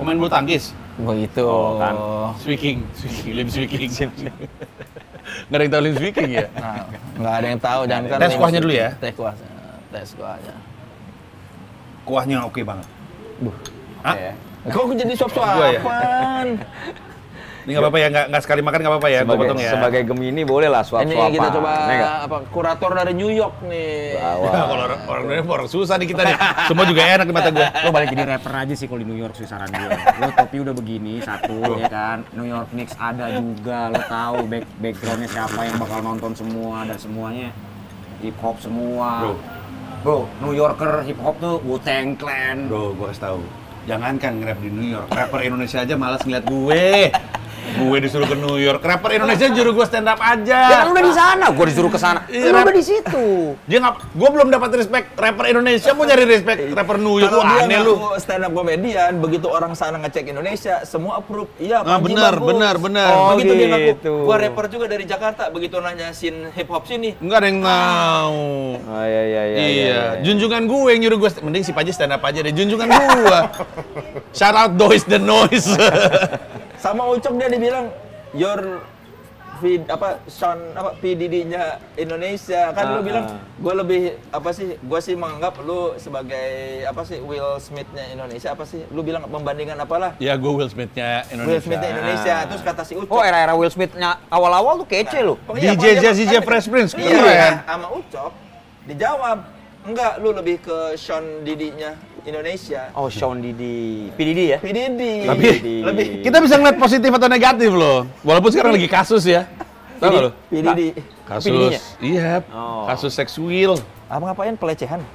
Pemain bulu tangkis. Begitu. Oh, kan. Swiking, Lim Swiking. Nggak ada yang tahu Lim Swiking ya? Nah, nggak ada yang tahu, jangan kan. Tes kuahnya dulu ya? Tes kuahnya. Tes kuahnya. Kuahnya oke banget. Hah? Ya. Kok aku jadi Gua ya? suap-suapan? Ini nggak apa-apa ya, nggak sekali makan nggak apa-apa ya, gue potong ya. Sebagai Gemini boleh lah suap-suapan. Ini kita coba Ya nggak? apa kurator dari New York nih. Bawa. Ya, kalau orang Indonesia orang susah nih kita nih. Semua juga enak di mata gue. Lo balik jadi rapper aja sih kalau di New York sih saran gue. Lo topi udah begini satu ya kan. New York Knicks ada juga. Lo tahu backgroundnya siapa yang bakal nonton semua dan semuanya hip hop semua. Bro, New Yorker hip hop tuh Wu-Tang Clan. Bro, gue kasih tahu. Jangankan nge-rap di New York, rapper Indonesia aja malas ngeliat gue. Gue disuruh ke New York, rapper Indonesia juru gue stand up aja. Ya kan udah di sana, gue disuruh ke sana. Iya, Lo rap- udah di situ. Dia nggak, gue belum dapat respect rapper Indonesia, mau nyari respect rapper New York, Kalau lu dia aneh lu. ngaku stand up comedian, begitu orang sana ngecek Indonesia, semua approve. Iya, Ah, Panji benar, bagus. benar. Oh, begitu dia ngaku, gitu. gua rapper juga dari Jakarta. Begitu nanya scene hip hop sini, Nggak ada yang tahu. Oh iya. Iya, junjungan gue yang nyuruh gue, mending si Paji stand up aja deh, junjungan gue. Shout out Dois the Noise. sama Ucok dia dibilang your PDD-nya Indonesia kan lu bilang gue lebih gue sih menganggap lu sebagai Will Smith-nya Indonesia lu bilang membandingkan apalah Ya, gue Will Smith-nya Indonesia. Will Smith-nya Indonesia terus kata si Ucok Oh, era-era Will Smith-nya awal-awal tuh kece loh. DJ Fresh Prince, iya, keren. sama Ucok dijawab enggak lu lebih ke Sean Didi-nya Indonesia. Oh, Sean Didi. PDD ya? PDD. Tapi lebih kita bisa ngeliat positif atau negatif loh. Walaupun sekarang lagi kasus ya. Tahu nggak lo? PDD. Kasus, iya, kasus seksual. Apa ngapain pelecehan?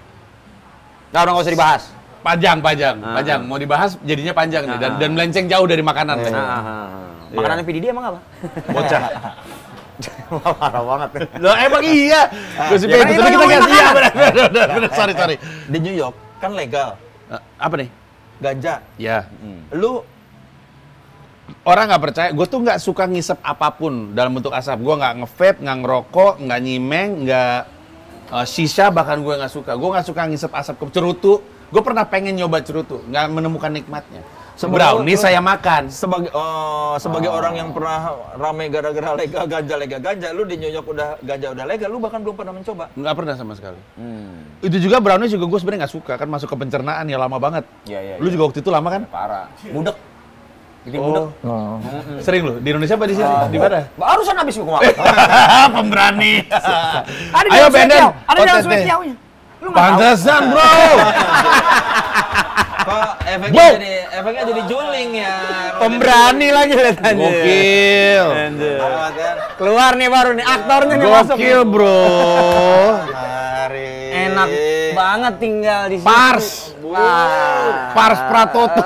Nah, udah nggak usah dibahas. Panjang. Mau dibahas jadinya panjang nih. Dan melenceng jauh dari makanan. Makanannya PDD emang apa? Bocah. Parah banget. Loh emang iya. Gosip Ya, itu kan kita itu kan. emang Iya benar. Sorry. Di New York kan legal Apa nih? ganja. Ya. Lu Orang nggak percaya, gue tuh nggak suka ngisep apapun dalam bentuk asap. Gue nggak nge-vape, nggak ngerokok, nggak nyimeng, nggak shisha, bahkan gue nggak suka. Gue nggak suka ngisep asap ke cerutu. Gue pernah pengen nyoba cerutu, nggak menemukan nikmatnya. Brownie saya makan. sebagai orang yang pernah rame gara-gara lega ganja, lu di New York ganja udah legal, lu bahkan belum pernah mencoba. Nggak pernah sama sekali. Itu juga brownie juga gue sebenarnya nggak suka, kan masuk ke pencernaan ya lama banget. Iya. Lu juga waktu itu lama kan? Parah. Budek. Bikin budek. Sering lu? Di Indonesia apa di sini? Di mana? Barusan habis gua makan. Pemberani. Ada Ayo dalam Benden. sweet Ada dalam sweet nya. Lu nggak tahu? Pantesan bro. Kok Wow. efeknya jadi juling ya. Pemberani lagi lihat aja. Gokil. Keluar nih baru nih aktornya nih masuk. Gokil bro. Enak banget tinggal di situ. Pars. Pars Pratoto.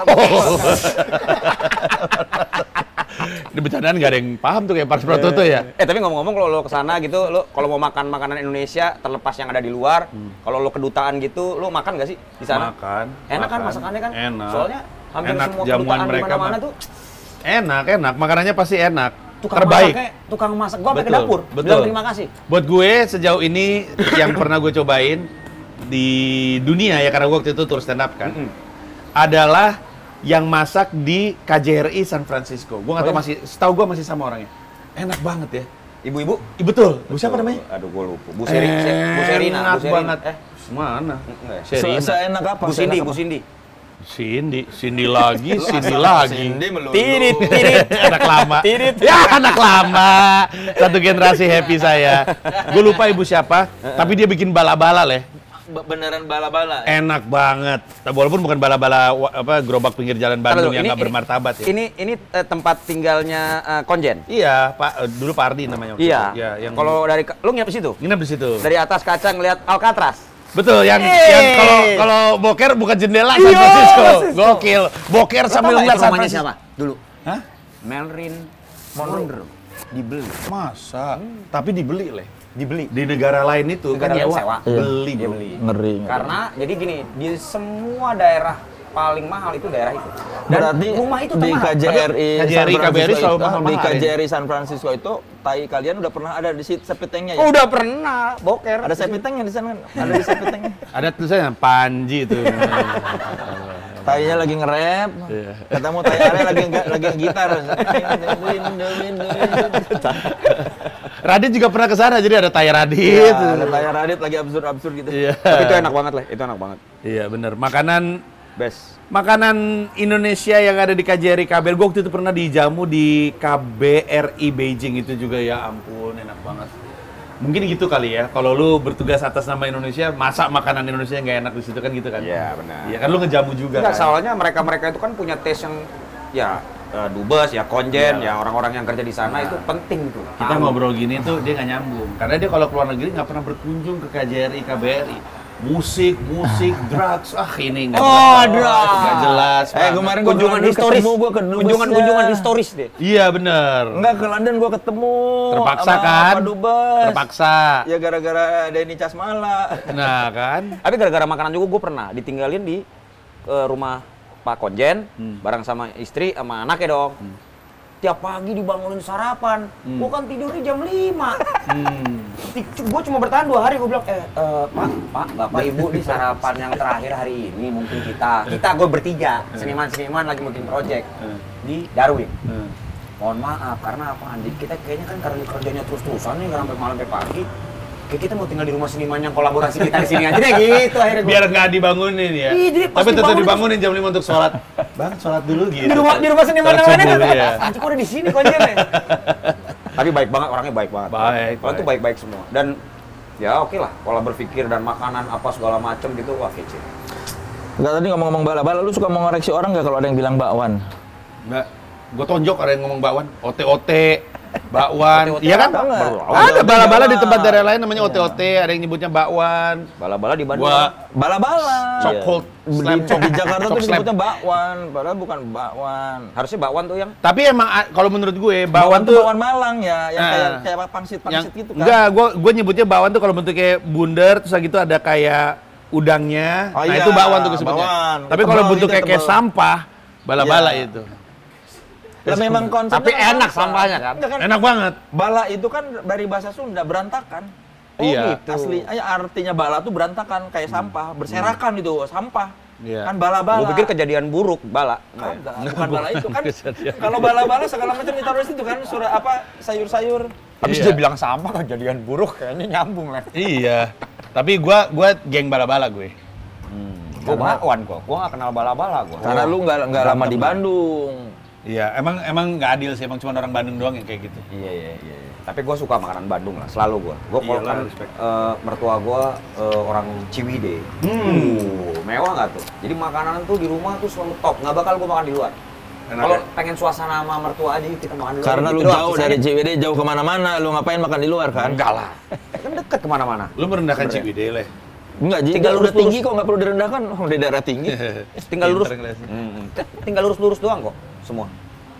Ini bercandaan gak ada yang paham tuh kayak Pars Pratoto ya. Tapi ngomong-ngomong kalau lo kesana gitu, lo kalau mau makan makanan Indonesia terlepas yang ada di luar, kalau lo kedutaan gitu, lo makan gak sih di sana? Makan. Enak kan masakannya kan? Enak. Soalnya hampir Enak, semua jamuan kedutaan di mereka mana-mana mah. tuh Enak. Makanannya pasti enak. Terbaik. Terbaik. Tukang masak gua sampai ke Betul, dapur. betul. Bilang terima kasih. Buat gue sejauh ini yang pernah gue cobain di dunia ya, karena gue waktu itu tur stand up kan, adalah yang masak di KJRI San Francisco. Gue nggak tahu setahu gue masih sama orangnya. Enak banget ya. Ibu-ibu? Betul. Bu siapa namanya? Aduh, gua lupa. Bu Serina. Enak banget. Mana? Serina. Seenak apa? Bu Cindy. Cindy lagi. Cindy melulu. Tirit. Anak lama. Tirit. Ya, anak lama. Satu generasi happy saya. Gue lupa ibu siapa, tapi dia bikin bala-bala leh. Beneran bala-bala. Enak banget. Walaupun bukan bala-bala gerobak pinggir jalan Bandung yang nggak bermartabat ya. Ini tempat tinggalnya Konjen. Iya, Pak. Dulu Pak Ardi namanya. waktu Iya. itu. Ya, yang Kalau dari lu nginep di situ? nginep di situ. Dari atas kaca ngeliat Alcatraz. Betul, yang kalau boker bukan jendela San Iya, Francisco. Francisco. Gokil. Boker sambil ngeliat San rumahnya Francisco. siapa? Dulu. Hah? Marilyn Monroe. Dibeli. Masa? Tapi dibeli, leh. Dibeli. Di negara lain itu Negara kan lain sewa. Beli, Dia bro. beli. Ngeri. Karena jadi gini, di semua daerah paling mahal itu daerah itu. Dan Berarti rumah itu di termahal. KJRI KBRI selalu di mahal-mahal. KJRI San Francisco itu tai kalian udah pernah ada di sepitengnya ya? Oh, udah pernah, boker. Ada sepitengnya di sana kan? Ada di sepitengnya. Ada tulisannya Panji itu. Tainya lagi nge-rap, Iya. ketemu tai Are lagi gitar. Radit juga pernah ke sana, jadi ada Tai Radit. Ya, ada tai Radit lagi absurd gitu. Iya. Tapi itu enak banget lah, itu enak banget. Iya, bener. Best. Makanan Indonesia yang ada di KJRI KBRI. Gue waktu itu pernah dijamu di KBRI Beijing itu juga, ya ampun, enak banget. Mungkin gitu kali ya, kalau lu bertugas atas nama Indonesia, masa makanan Indonesia nggak enak di situ kan gitu kan? Iya, benar. Iya kan lu ngejamu juga Enggak, kan? soalnya mereka itu kan punya taste yang ya dubes, ya konjen, ya orang-orang yang kerja di sana itu penting tuh. Kita ngobrol gini tuh dia nggak nyambung, karena dia kalau keluar negeri nggak pernah berkunjung ke KJRI KBRI. Musik, drugs, ini nggak drugs. nggak jelas. Kemarin gua kunjungan ketemu historis. gua ke Dubes Kunjungan ya. historis deh. Iya bener. Enggak, ke London gua ketemu. Terpaksa sama kan? Pak Dubes. Terpaksa. Ya gara-gara Denny Casmala. Nah kan. Tapi gara-gara makanan juga gue pernah ditinggalin di rumah Pak Konjen, bareng sama istri sama anaknya dong. Tiap pagi dibangunin sarapan, gue kan tidurnya jam 5. Gue cuma bertahan 2 hari, gue bilang, Pak, Bapak Ibu di sarapan yang terakhir hari ini mungkin kita gue bertiga, seniman lagi bikin project di Darwin. mohon maaf karena apa Andi? Kita kayaknya kan karena kerjanya terus-terusan nih sampai malam sampai pagi. Kayak kita mau tinggal di rumah seniman yang kolaborasi kita di sini aja deh gitu akhirnya. Biar nggak dibangunin ya. Iya, jadi Tapi pasti tetap bangun dibangunin jam 5 untuk sholat. Bang, sholat dulu gitu. Di rumah seniman Sholat namanya subuh, kan. iya. Anjir kok ada di sini kok aja nih. Tapi baik banget, orangnya baik banget. Baik, Orang tuh baik. baik-baik semua. Dan ya oke lah, pola berpikir dan makanan apa segala macem gitu, wah kece. Enggak, tadi ngomong-ngomong bala-bala, lu suka mengoreksi orang nggak kalau ada yang bilang bakwan? Nggak, gue tonjok ada yang ngomong bakwan, OT-OT, bakwan, iya kan? Banget. Ada bala-bala di tempat daerah lain namanya OT-OT, ada yang nyebutnya bakwan. Bala-bala di Bandung. Gua Bala-bala. chokehold, slam Di Jakarta tuh choke slam. disebutnya bakwan, padahal bukan bakwan. Harusnya bakwan tuh yang Tapi emang kalau menurut gue Bakwan bakwan tuh tuh bakwan Malang ya, yang Nah, kayak pangsit-pangsit gitu kan. enggak, gue nyebutnya bakwan tuh kalau bentuk kayak bundar, terus gitu ada kayak udangnya. Oh Nah iya, itu bakwan tuh disebutnya. bakwan. Tapi kalau Tebal bentuk gitu, kayak tebal. sampah, bala-bala Iya. itu. Lah memang konsepnya Tapi kan enak sampah. sampahnya kan? Enggak kan? Enak banget. Bala itu kan dari bahasa Sunda berantakan. Iya. Gitu. Asli, artinya bala tuh berantakan kayak sampah, berserakan itu sampah. Iya. Kan bala-bala. Gue pikir kejadian buruk bala. Kagak, bukan bala itu kan. kejadian. Kalau bala-bala segala macam ditaruh di situ kan, surah apa sayur-sayur. Habis Iya. dia bilang sampah kejadian buruk kayaknya nyambung lah. Iya. Tapi gua geng bala-bala gue. Gue bakwan kok, gue gak kenal bala-bala gue. Karena lu nggak lama di Bandung. Iya, emang nggak adil sih, emang cuma orang Bandung doang yang kayak gitu. Iya. Tapi gue suka makanan Bandung lah, selalu gue. Gue kalau Iyalah, kan respect. mertua gue orang Ciwidey. Mewah nggak tuh? Jadi makanan tuh di rumah tuh selalu top, nggak bakal gue makan di luar. Enak Kalau ya? pengen suasana sama mertua aja kita makan di luar. Karena lu gitu doang, jauh sisanya- dari CWD, jauh kemana-mana, lu ngapain makan di luar kan? Enggak lah, kan deket kemana-mana. Lu merendahkan Sebenarnya. Ciwidey leh. Enggak, Tinggal tinggal udah lurus-lurus. tinggi kok nggak perlu direndahkan, orang di daerah tinggi. Tinggal lurus, Pinter ngeliatnya. tinggal lurus-lurus doang kok semua.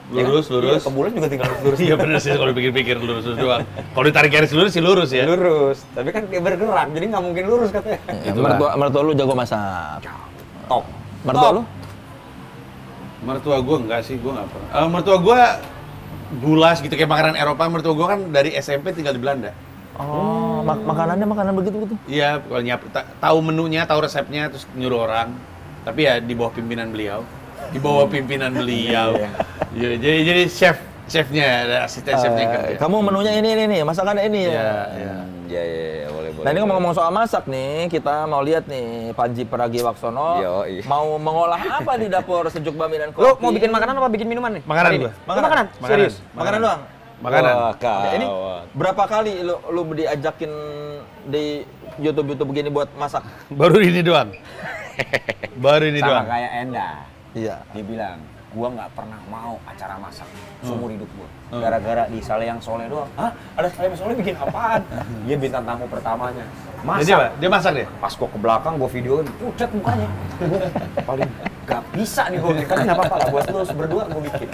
Lurus, Iya, lurus. ke bulan juga tinggal lurus-lurus. Iya bener sih kalau dipikir-pikir lurus doang. Kalau ditarik garis lurus sih lurus ya. Lurus, tapi kan kayak bergerak, jadi nggak mungkin lurus katanya. Mertua lu jago masak. Top. Mertua lu? Mertua gue enggak sih, gue nggak pernah. Mertua gue gulas gitu kayak makanan Eropa. Mertua gue kan dari SMP tinggal di Belanda. Oh, makanannya makanan begitu-begitu. Iya, kalau tahu menunya, tahu resepnya, terus nyuruh orang. Tapi ya di bawah pimpinan beliau. Di bawah pimpinan beliau. Iya, jadi chefnya, ada asisten chefnya yang kerja. Kamu menunya ini nih, masakannya ini ya. Iya. Iya, boleh. Nah ini ngomong-ngomong soal masak nih, kita mau lihat nih Panji Pragiwaksono Yoi. mau mengolah apa di dapur Sejuk Bami dan Kopi. Lu mau bikin makanan apa bikin minuman nih? Makanan Hari ini? gua. Lu makanan? Serius? Makanan doang. Makanan. Wah, Ya, ini kawan. berapa kali lu diajakin di YouTube begini buat masak? Baru ini doang. Baru ini Sama doang. kayak Enda. Iya. Dia bilang, gua nggak pernah mau acara masak seumur hidup gua. Gara-gara di Saleh yang Soleh doang. Hah? Ada Saleh yang Soleh bikin apaan? Dia bintang tamu pertamanya. Jadi apa? Dia masak deh? Pas gua ke belakang, gua videoin, pucat mukanya. Paling gak bisa nih gua, tapi nggak apa-apa lah, buat lu berdua gua bikin.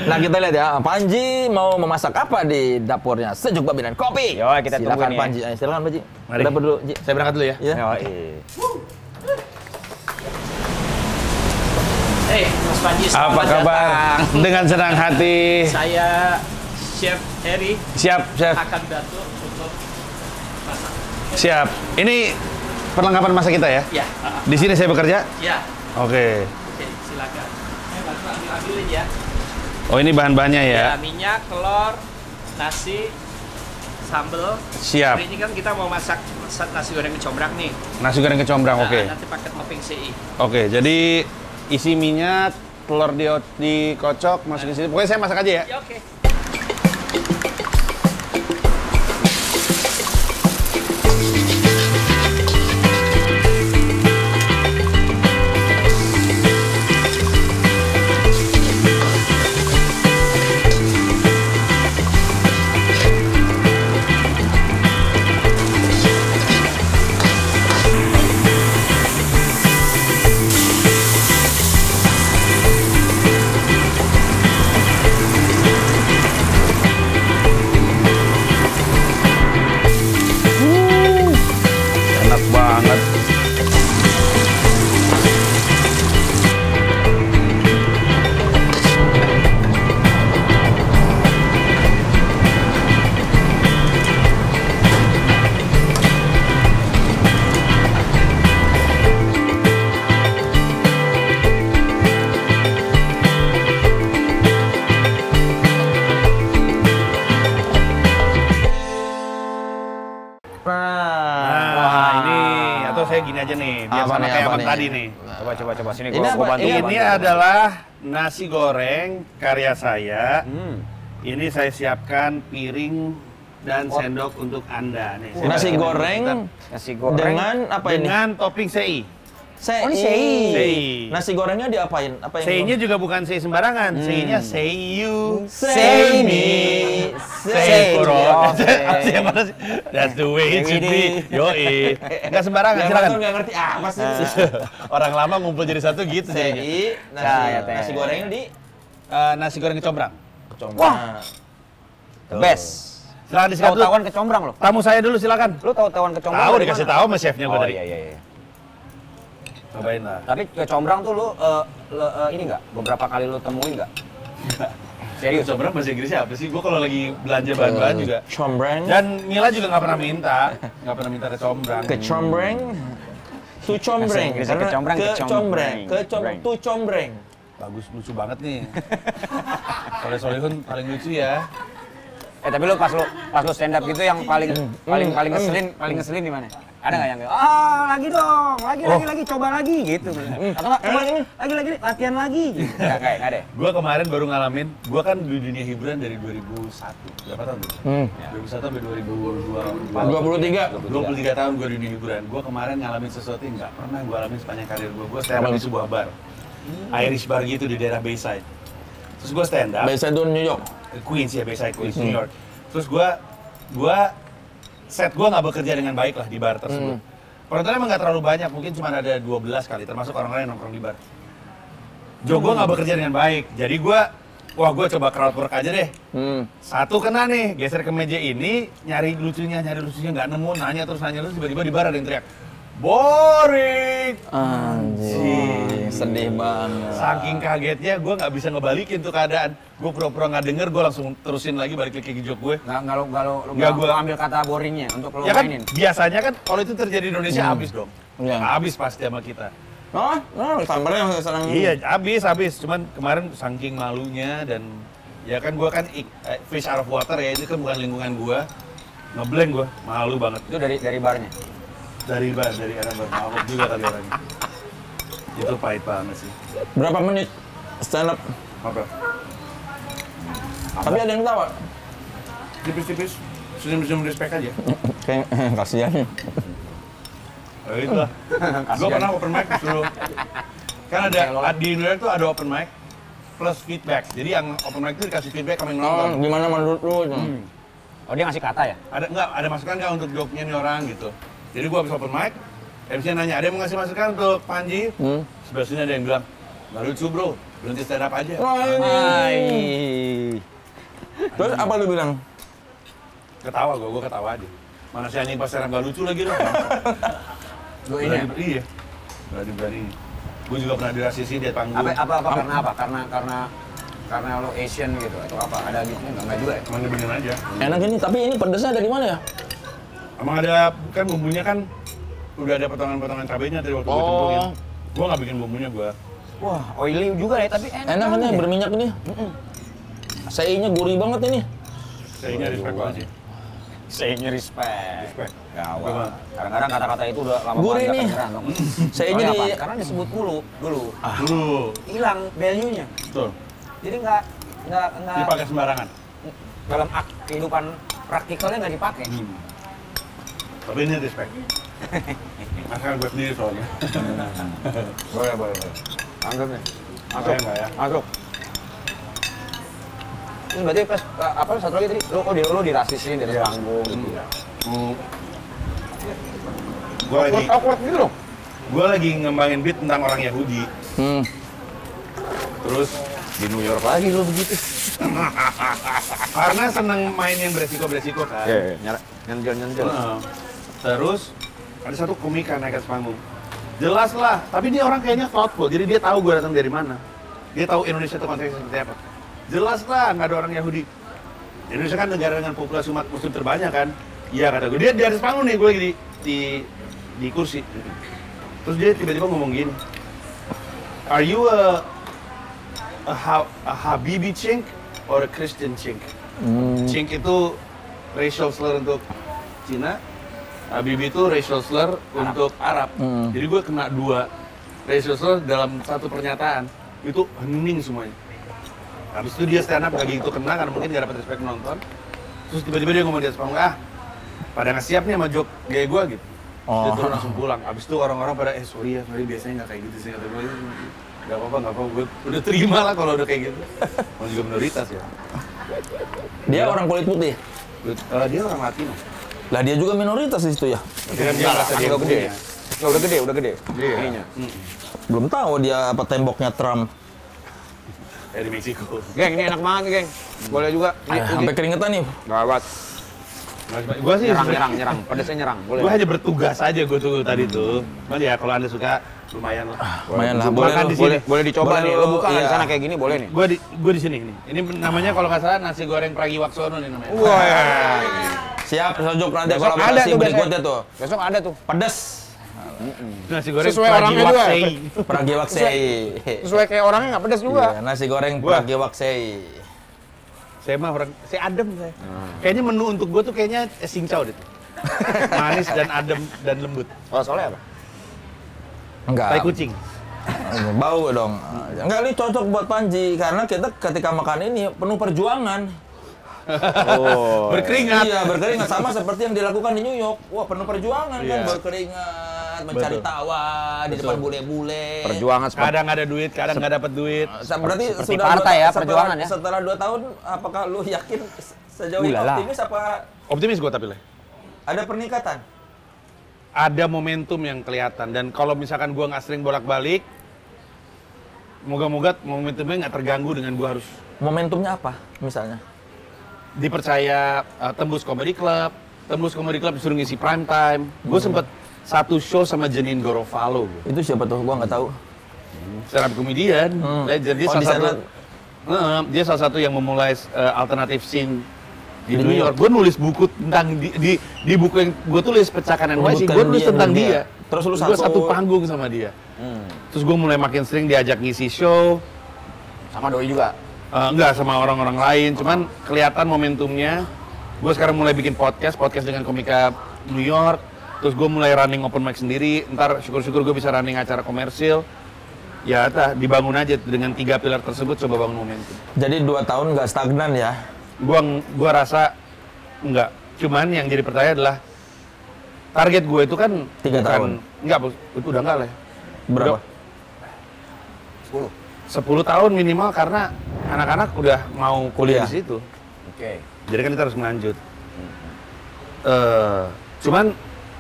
Nah kita lihat ya, Panji mau memasak apa di dapurnya Sejuk Bami dan Kopi. Yo, kita silakan tungguin ya. Panji. Silakan Panji. Mari. Kita berdua, Ji. Saya berangkat dulu ya. Ya. Hei, Mas Panji, Apa selamat kabar? datang. Dengan senang hati. Saya Chef Heri Siap, chef. akan bantu untuk masak. Siap. Ini perlengkapan masak kita ya? Ya, Di sini saya bekerja? ya. Oke. Oke, silakan. Bantu ambilin ya. Oh ini bahan-bahannya ya? Ya, minyak, telur, nasi, sambal. Siap. Hari ini kan kita mau masak nasi goreng kecombrang nih. Nasi goreng kecombrang, Nah, oke. Nanti pakai topping CI. Oke, jadi isi minyak, telur dikocok, masukin sini. Pokoknya saya masak aja ya? Ya, oke. saya gini aja nih, biar Apa sama nih, kayak apa abang nih? tadi nih. Coba sini Ini gua apa? bantu. Ini adalah nasi goreng karya saya. Ini saya siapkan piring dan sendok untuk Anda nih. Saya Nasi kasih goreng Nasi goreng dengan apa ini? dengan topping sei. Sei. Oh, ini sei. Sei. Nasi gorengnya diapain? Apa yang Sei-nya juga bukan sei sembarangan. Sei-nya seiyu, Sei mi, sei kuro. Oke. Yang mana sih? That's the way it should be. Yoi. Enggak sembarangan, Yang silakan. nonton nggak ngerti apa sih? Orang lama ngumpul jadi satu gitu jadinya. Sei, Ya, teh. nasi gorengnya di Nasi goreng kecombrang. Wah. The best. Silakan disikat dulu. Tahu-tahuan kecombrang lo. Tamu saya dulu silakan. Lu tahu-tahuan kecombrang? Tahu dari dikasih mana? tahu sama chefnya gua Oh tadi. iya. Cobain lah. Tapi kecombrang tuh lu ini enggak? Beberapa kali lu temuin enggak? Serius? Kecombrang bahasa Inggrisnya apa sih? Gua kalau lagi belanja bahan-bahan juga. Combrang. Dan Mila juga nggak pernah minta kecombrang. Kecombreng. Tu combreng. Bahasa Inggrisnya Karena kecombrang, kecombreng. kecombreng. Tu combreng. Bagus, lucu banget nih. Soleh Solihun paling lucu ya. Tapi lu pas lu stand up gitu yang paling ngeselin di mana? Ada nggak yang lagi dong, lagi coba lagi gitu. Atau nggak coba lagi latihan lagi. Gitu. Nggak deh. Gua kemarin baru ngalamin, gua kan di dunia hiburan dari 2001. Berapa tahun tuh? 2001 sampai 2023. 23 tahun gua di dunia hiburan. Gua kemarin ngalamin sesuatu yang nggak pernah gua alamin sepanjang karir gua. Gua stand up di sebuah bar. Irish bar gitu di daerah Bayside. Terus gua stand up. Bayside itu New York. Queens ya, Bayside Queens, New York. Terus gua set gua nggak bekerja dengan baik lah di bar tersebut. Penontonnya emang nggak terlalu banyak, mungkin cuma ada 12 kali, termasuk orang-orang yang nongkrong di bar. Gua nggak bekerja dengan baik, jadi gua coba crowd work aja deh. Satu kena nih, geser ke meja ini, nyari lucunya nggak nemu, nanya terus tiba-tiba di bar ada yang teriak, boring. Anjing, sedih banget. Saking kagetnya, gue nggak bisa ngebalikin tuh keadaan. Gue pura-pura nggak denger, gue langsung terusin lagi balik ke joke gue. Nggak gua ambil kata boringnya untuk lo Ya kan, mainin. biasanya kan kalau itu terjadi di Indonesia habis dong. Iya. Habis pasti sama kita. Sambalnya yang senang. Iya, habis. Cuman kemarin saking malunya dan ya kan gue kan fish out of water ya, itu kan bukan lingkungan gue. Ngeblank gue, malu banget. Itu dari barnya. Dari era bermabuk juga kali orangnya. Itu pahit banget sih. Berapa menit stand up? Apa? Tapi ada yang tawa. Tipis-tipis, senyum-senyum respect aja. Kayak kasihan. Ya itu lah. Gue pernah open mic disuruh. Kan ada di New York tuh ada open mic plus feedback. Jadi yang open mic itu dikasih feedback sama yang nonton. Gimana menurut lu? Oh dia ngasih kata ya? Ada masukan nggak untuk joke-nya nih orang gitu. Jadi gue habis open mic, MC nanya, ada yang mau ngasih masukan untuk Panji? Sebelah sini ada yang bilang, nggak lucu bro, berhenti stand up aja. Terus apa lu bilang? Ketawa gue ketawa aja. Mana sih anjing pas stand up nggak lucu lagi dong. Iya. Berani. Gue juga pernah dirasisin di panggung. Karena lo Asian gitu atau apa? Ada gitu enggak juga ya? Emang dibikin aja. Enak ini, tapi ini pedesnya dari mana ya? Emang ada, kan bumbunya kan udah ada potongan-potongan cabenya dari waktu gue cemplungin. Gue nggak bikin bumbunya gue. Wah, oily juga ya, tapi enak. Enak ini, berminyak ini. Sei-nya gurih banget ini. Kayaknya respect banget sih. Say-nya respect. Respect. Gawat. Kadang-kadang kata-kata itu udah lama Gurih banget nih. kedengeran, dong. Sei-nya Soalnya di apa? Karena disebut dulu. Dulu. Hilang value-nya. Betul. Jadi nggak Dipakai sembarangan. dalam kehidupan praktikalnya nggak dipakai. Tapi ini respect. Masakan gue sendiri soalnya. Boleh. Anggap nih. Masuk nggak ya? Masuk. Ini berarti pas apa satu lagi tadi? Lo dirasisin dari panggung gitu ya. Gue lagi Awkward gitu loh. gue lagi ngembangin beat tentang orang Yahudi. Terus Di New York lagi lo begitu. karena seneng main yang beresiko kan. Nyonjol. Terus ada satu komika naik ke panggung. Jelas lah, tapi dia orang kayaknya thoughtful, jadi dia tahu gue datang dari mana. Dia tahu Indonesia itu konteksnya seperti apa. Jelas lah, nggak ada orang Yahudi. Indonesia kan negara dengan populasi umat muslim terbanyak kan. Iya kata gue, dia di atas panggung nih, gue lagi di kursi. Terus dia tiba-tiba ngomong gini, are you a Habibi chink or a Christian chink? Chink itu racial slur untuk Cina, Habibie itu racial slur untuk Arab. Jadi gue kena 2 racial slur dalam satu pernyataan. Itu hening semuanya. Habis itu dia stand up lagi itu kena karena mungkin gak dapat respect penonton. Terus tiba-tiba dia ngomong di atas panggung, pada nggak siap nih sama joke gaya gue gitu. Dia turun langsung pulang. Habis itu orang-orang pada, sorry biasanya nggak kayak gitu sih. Kata gue, nggak apa-apa, gue udah terima lah kalau udah kayak gitu. Mau juga minoritas ya. Dia orang kulit putih. Dia orang Latino. Lah dia juga minoritas di situ ya. Dia merasa dia udah gede. Udah gede. Iya. Ininya. Belum tahu dia apa temboknya Trump. Dari Meksiko. Geng, ini enak banget nih, geng. Boleh juga. Sampai keringetan nih. Gawat. Gue sih Nyerang. Pedasnya nyerang. Boleh. Gue hanya bertugas aja gue tuh tadi tuh. Cuman ya kalau anda suka lumayan lah. Lumayan lah. Makan di sini. Boleh dicoba Boleh nih. lu, Lo buka nggak di iya. sana kayak gini boleh nih. Gue di sini nih. Ini namanya kalau nggak salah nasi goreng Pragiwaksono nih namanya. Wah. Siap, Sojok nanti Besok ada kolaborasi tuh berikutnya tuh. Besok ada tuh. Pedes. Nasi goreng Sesuai orangnya juga. Pragiwaksei. Pragiwaksei. Sesuai kayak orangnya nggak pedas juga. Iya, nasi goreng Gua. Pragiwaksei. Saya mah orang, saya adem saya. Kayaknya menu untuk gue tuh kayaknya cincau deh. Manis dan adem dan lembut. Oh, soalnya apa? Enggak. Tai kucing. Bau dong. Enggak, ini cocok buat Panji karena kita ketika makan ini penuh perjuangan. Oh. Berkeringat. Iya, berkeringat sama seperti yang dilakukan di New York. Wah, penuh perjuangan kan, Iya. berkeringat, mencari Betul. tawa di depan bule-bule. Perjuangan seperti Kadang ada duit, kadang nggak dapat duit. Berarti Seperti sudah partai ya, setelah- perjuangan ya. Setelah 2 tahun, apakah lu yakin sejauh ini Ulala. optimis apa Optimis gue tapi lah. ada peningkatan? Ada momentum yang kelihatan dan kalau misalkan gue nggak sering bolak-balik, moga-moga momentumnya nggak terganggu dengan gue harus Momentumnya apa misalnya? dipercaya tembus comedy club disuruh ngisi prime time. Gue sempet satu show sama Janine Garofalo, Itu siapa tuh? Gua nggak tahu. stand up comedian, legend. Dia Oh, salah di satu, sana. dia salah satu yang memulai alternative scene di New York. Gue nulis buku tentang di buku yang gue tulis Pecahkan NYC, gue nulis tentang dia. Terus lu Gue satu panggung sama dia. Terus gue mulai makin sering diajak ngisi show. sama doi juga. Enggak sama orang-orang lain, cuman kelihatan momentumnya. Gue sekarang mulai bikin podcast dengan komika New York. Terus gue mulai running open mic sendiri. Ntar syukur-syukur gue bisa running acara komersil. Ya, dibangun aja dengan 3 pilar tersebut, coba bangun momentum. Jadi 2 tahun nggak stagnan ya? Gua rasa enggak. Cuman yang jadi pertanyaan adalah target gue itu kan 3 tahun. Enggak, itu udah enggak lah. Ya. Berapa? Udah 10 tahun minimal karena anak-anak udah mau kuliah di situ. Oke. Jadi kan kita harus melanjut. Cuman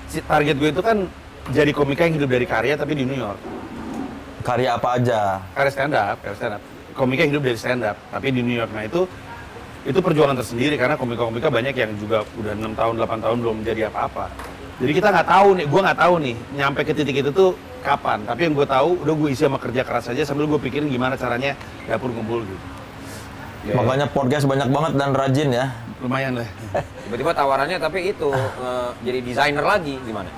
target gue itu kan jadi komika yang hidup dari karya tapi di New York. Karya apa aja? Karya stand up. Komika yang hidup dari stand up tapi di New York. Nah itu perjuangan tersendiri karena komika-komika banyak yang juga udah 6 tahun, 8 tahun belum menjadi apa-apa. Jadi kita nggak tahu nih, gue nggak tahu nih nyampe ke titik itu tuh kapan. Tapi yang gue tahu, udah gue isi sama kerja keras aja sambil gue pikirin gimana caranya dapur ngumpul gitu. Makanya podcast banyak banget dan rajin ya. Lumayan lah. Tiba-tiba tawarannya tapi itu jadi desainer lagi gimana?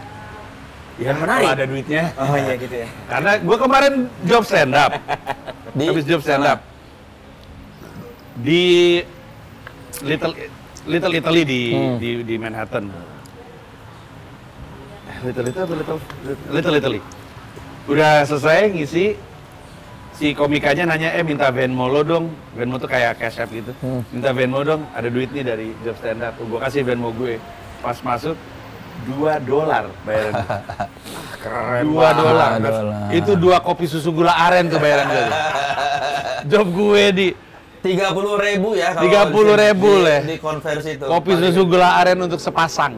Ya menarik. kalau ada duitnya. Oh iya gitu ya. Karena gue kemarin job stand up. Habis job stand up di Little Italy di Manhattan. Little Italy. Udah selesai ngisi, si komikanya nanya, minta Venmo lo dong. Venmo tuh kayak cash app gitu. Minta Venmo dong, ada duit nih dari job stand up. Gue kasih Venmo gue. Pas masuk, $2 bayaran gue. Keren. $2. Itu 2 kopi susu gula aren tuh bayaran gue. Job gue di 30.000 ya? 30.000 lah. Di konversi itu. kopi susu gula aren untuk sepasang.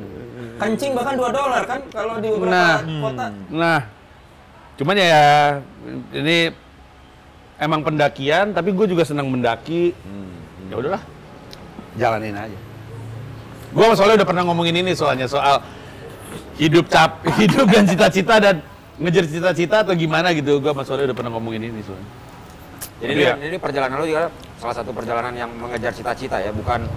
Kencing bahkan $2 kan kalau di beberapa kota. Nah, cuman ya ini emang pendakian, tapi gue juga senang mendaki. Ya udahlah, jalanin aja. Gue soalnya udah pernah ngomongin ini soalnya soal hidup dan cita-cita dan ngejar cita-cita atau gimana gitu. Gue soalnya udah pernah ngomongin ini soalnya. Jadi perjalanan lu juga salah satu perjalanan yang mengejar cita-cita ya, bukan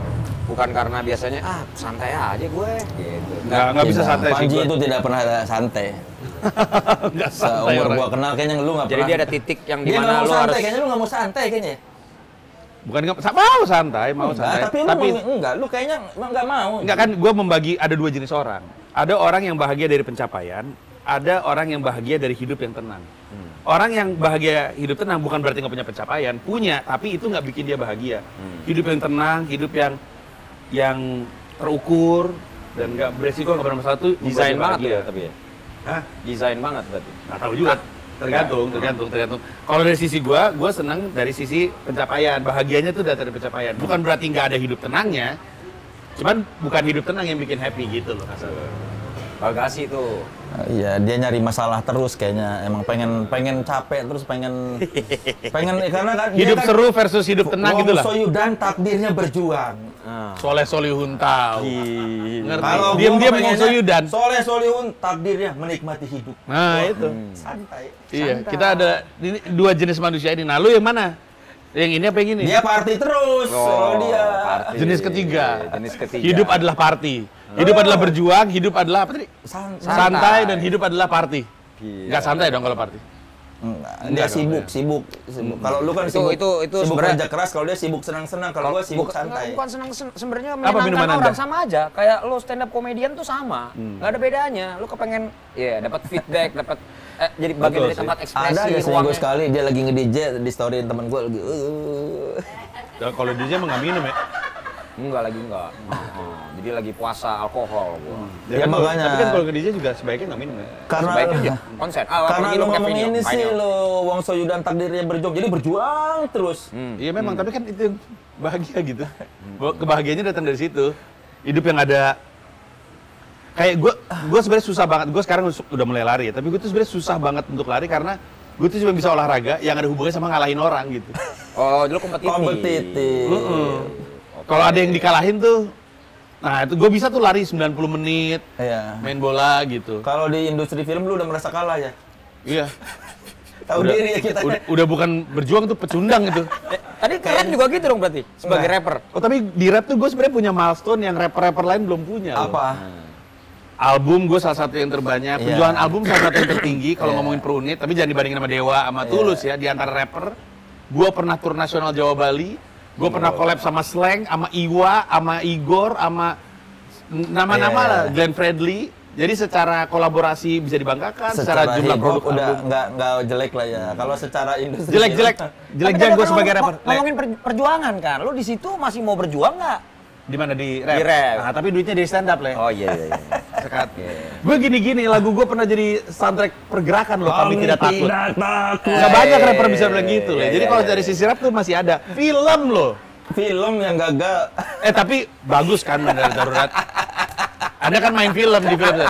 karena biasanya santai aja gue gitu. Nggak bisa santai sih Panji gue. itu tidak pernah santai. Nggak santai Seumur orang. gua kenal kayaknya lu nggak Jadi pernah. dia ada titik yang Dia nggak dimana mau lu santai, harus kayaknya lu nggak mau santai kayaknya. Bukan mau santai, mau Enggak, santai. tapi lu enggak, lu kayaknya nggak mau. Enggak kan, gue membagi ada 2 jenis orang. Ada orang yang bahagia dari pencapaian, ada orang yang bahagia dari hidup yang tenang. Orang yang bahagia hidup tenang bukan berarti nggak punya pencapaian, punya, tapi itu nggak bikin dia bahagia. Hidup yang tenang, hidup yang terukur dan nggak beresiko, nggak bermasalah tuh Desain banget bahagia. ya tapi ya. Hah? Desain banget berarti. Nggak tahu juga. Tergantung. Kalau dari sisi gua senang dari sisi pencapaian. Bahagianya tuh dari pencapaian. Bukan berarti nggak ada hidup tenangnya. Cuman bukan hidup tenang yang bikin happy gitu loh. Bagasi tuh. Iya, dia nyari masalah terus kayaknya. Emang pengen capek terus pengen karena kan Hidup dia kan seru versus hidup tenang gitu lah. Wong Soyudan takdirnya berjuang. Soleh Solihun tahu. Ngerti. Kalau gua Diam-diam pengennya ngomong Soyudan. Soleh Solihun takdirnya menikmati hidup. Nah, itu. Santai. Iya, kita ada ini, dua jenis manusia ini. Nah, lu yang mana? Yang ini apa yang ini? Dia party terus. Kalau dia party. Jenis ketiga. Jenis ketiga. Hidup adalah party. Hidup adalah berjuang, hidup adalah apa tadi? Santai dan hidup adalah party. Enggak santai dong kalau party. Dia sibuk. Kalau lu kan sibuk itu sibuk sebenarnya- kerja keras, kalau dia sibuk senang-senang, kalau gua sibuk santai. Bukan senang sebenarnya Apa minuman menyenangkan orang Anda? sama aja. Kayak lo stand up comedian tuh sama. Nggak ada bedanya. Lo kepengen dapat feedback, dapat jadi bagian Betul dari sih. tempat Ada ekspresi ya seminggu ruangnya. sekali dia lagi nge-DJ di storyin temen gua lagi. Ya, kalau DJ emang nggak minum ya. Enggak. Jadi lagi puasa alkohol gua. Ya, makanya. Tapi kan kalau ke DJ juga sebaiknya nggak minum ya. Karena Sebaiknya aja konsen. karena lu ngomong ini sih lo Wong Soyudan takdirnya berjuang, jadi berjuang terus. Iya memang, tapi kan itu yang bahagia gitu. Kebahagiaannya datang dari situ. Hidup yang ada kayak gue sebenarnya susah banget. Gue sekarang udah mulai lari ya, tapi gue tuh sebenarnya susah banget untuk lari karena gue tuh cuma bisa olahraga yang ada hubungannya sama ngalahin orang gitu. Oh, dulu kompetitif. Kalau ada yang dikalahin tuh, nah itu gue bisa tuh lari 90 menit, Iya. main bola gitu. Kalau di industri film lu udah merasa kalah ya? Iya. Tahu diri ya kita. Udah bukan berjuang tuh pecundang gitu. Tadi kalian juga gitu dong berarti sebagai rapper. Oh tapi di rap tuh gue sebenarnya punya milestone yang rapper-rapper lain belum punya. loh. Apa? Album gue salah satu yang terbanyak, Iya. penjualan album salah satu yang tertinggi kalau Iya. ngomongin per unit, tapi jangan dibandingin sama Dewa, sama Tulus ya, di antara rapper. Gue pernah tur nasional Jawa Bali, gue pernah collab sama Slang, sama Iwa, sama Igor, sama nama-nama Iya. lah, Glenn Fredly. Jadi secara kolaborasi bisa dibanggakan, secara jumlah hip-hop produk udah album. nggak jelek lah ya. Kalau secara industri Jelek-jelek gue sebagai rapper. Ngomongin perjuangan kan. Lo di situ masih mau berjuang nggak? Di mana di rap? Di rap. Nah, tapi duitnya dari stand up lah. Oh iya. Sekat. Gue gini-gini, lagu gue pernah jadi soundtrack pergerakan loh, kami tidak takut. Nggak banyak rapper bisa bilang gitu loh. Jadi kalau dari sisi rap tuh masih ada. Film loh. Film yang gagal. Tapi bagus kan Mendarat Darurat. Anda kan main film di film.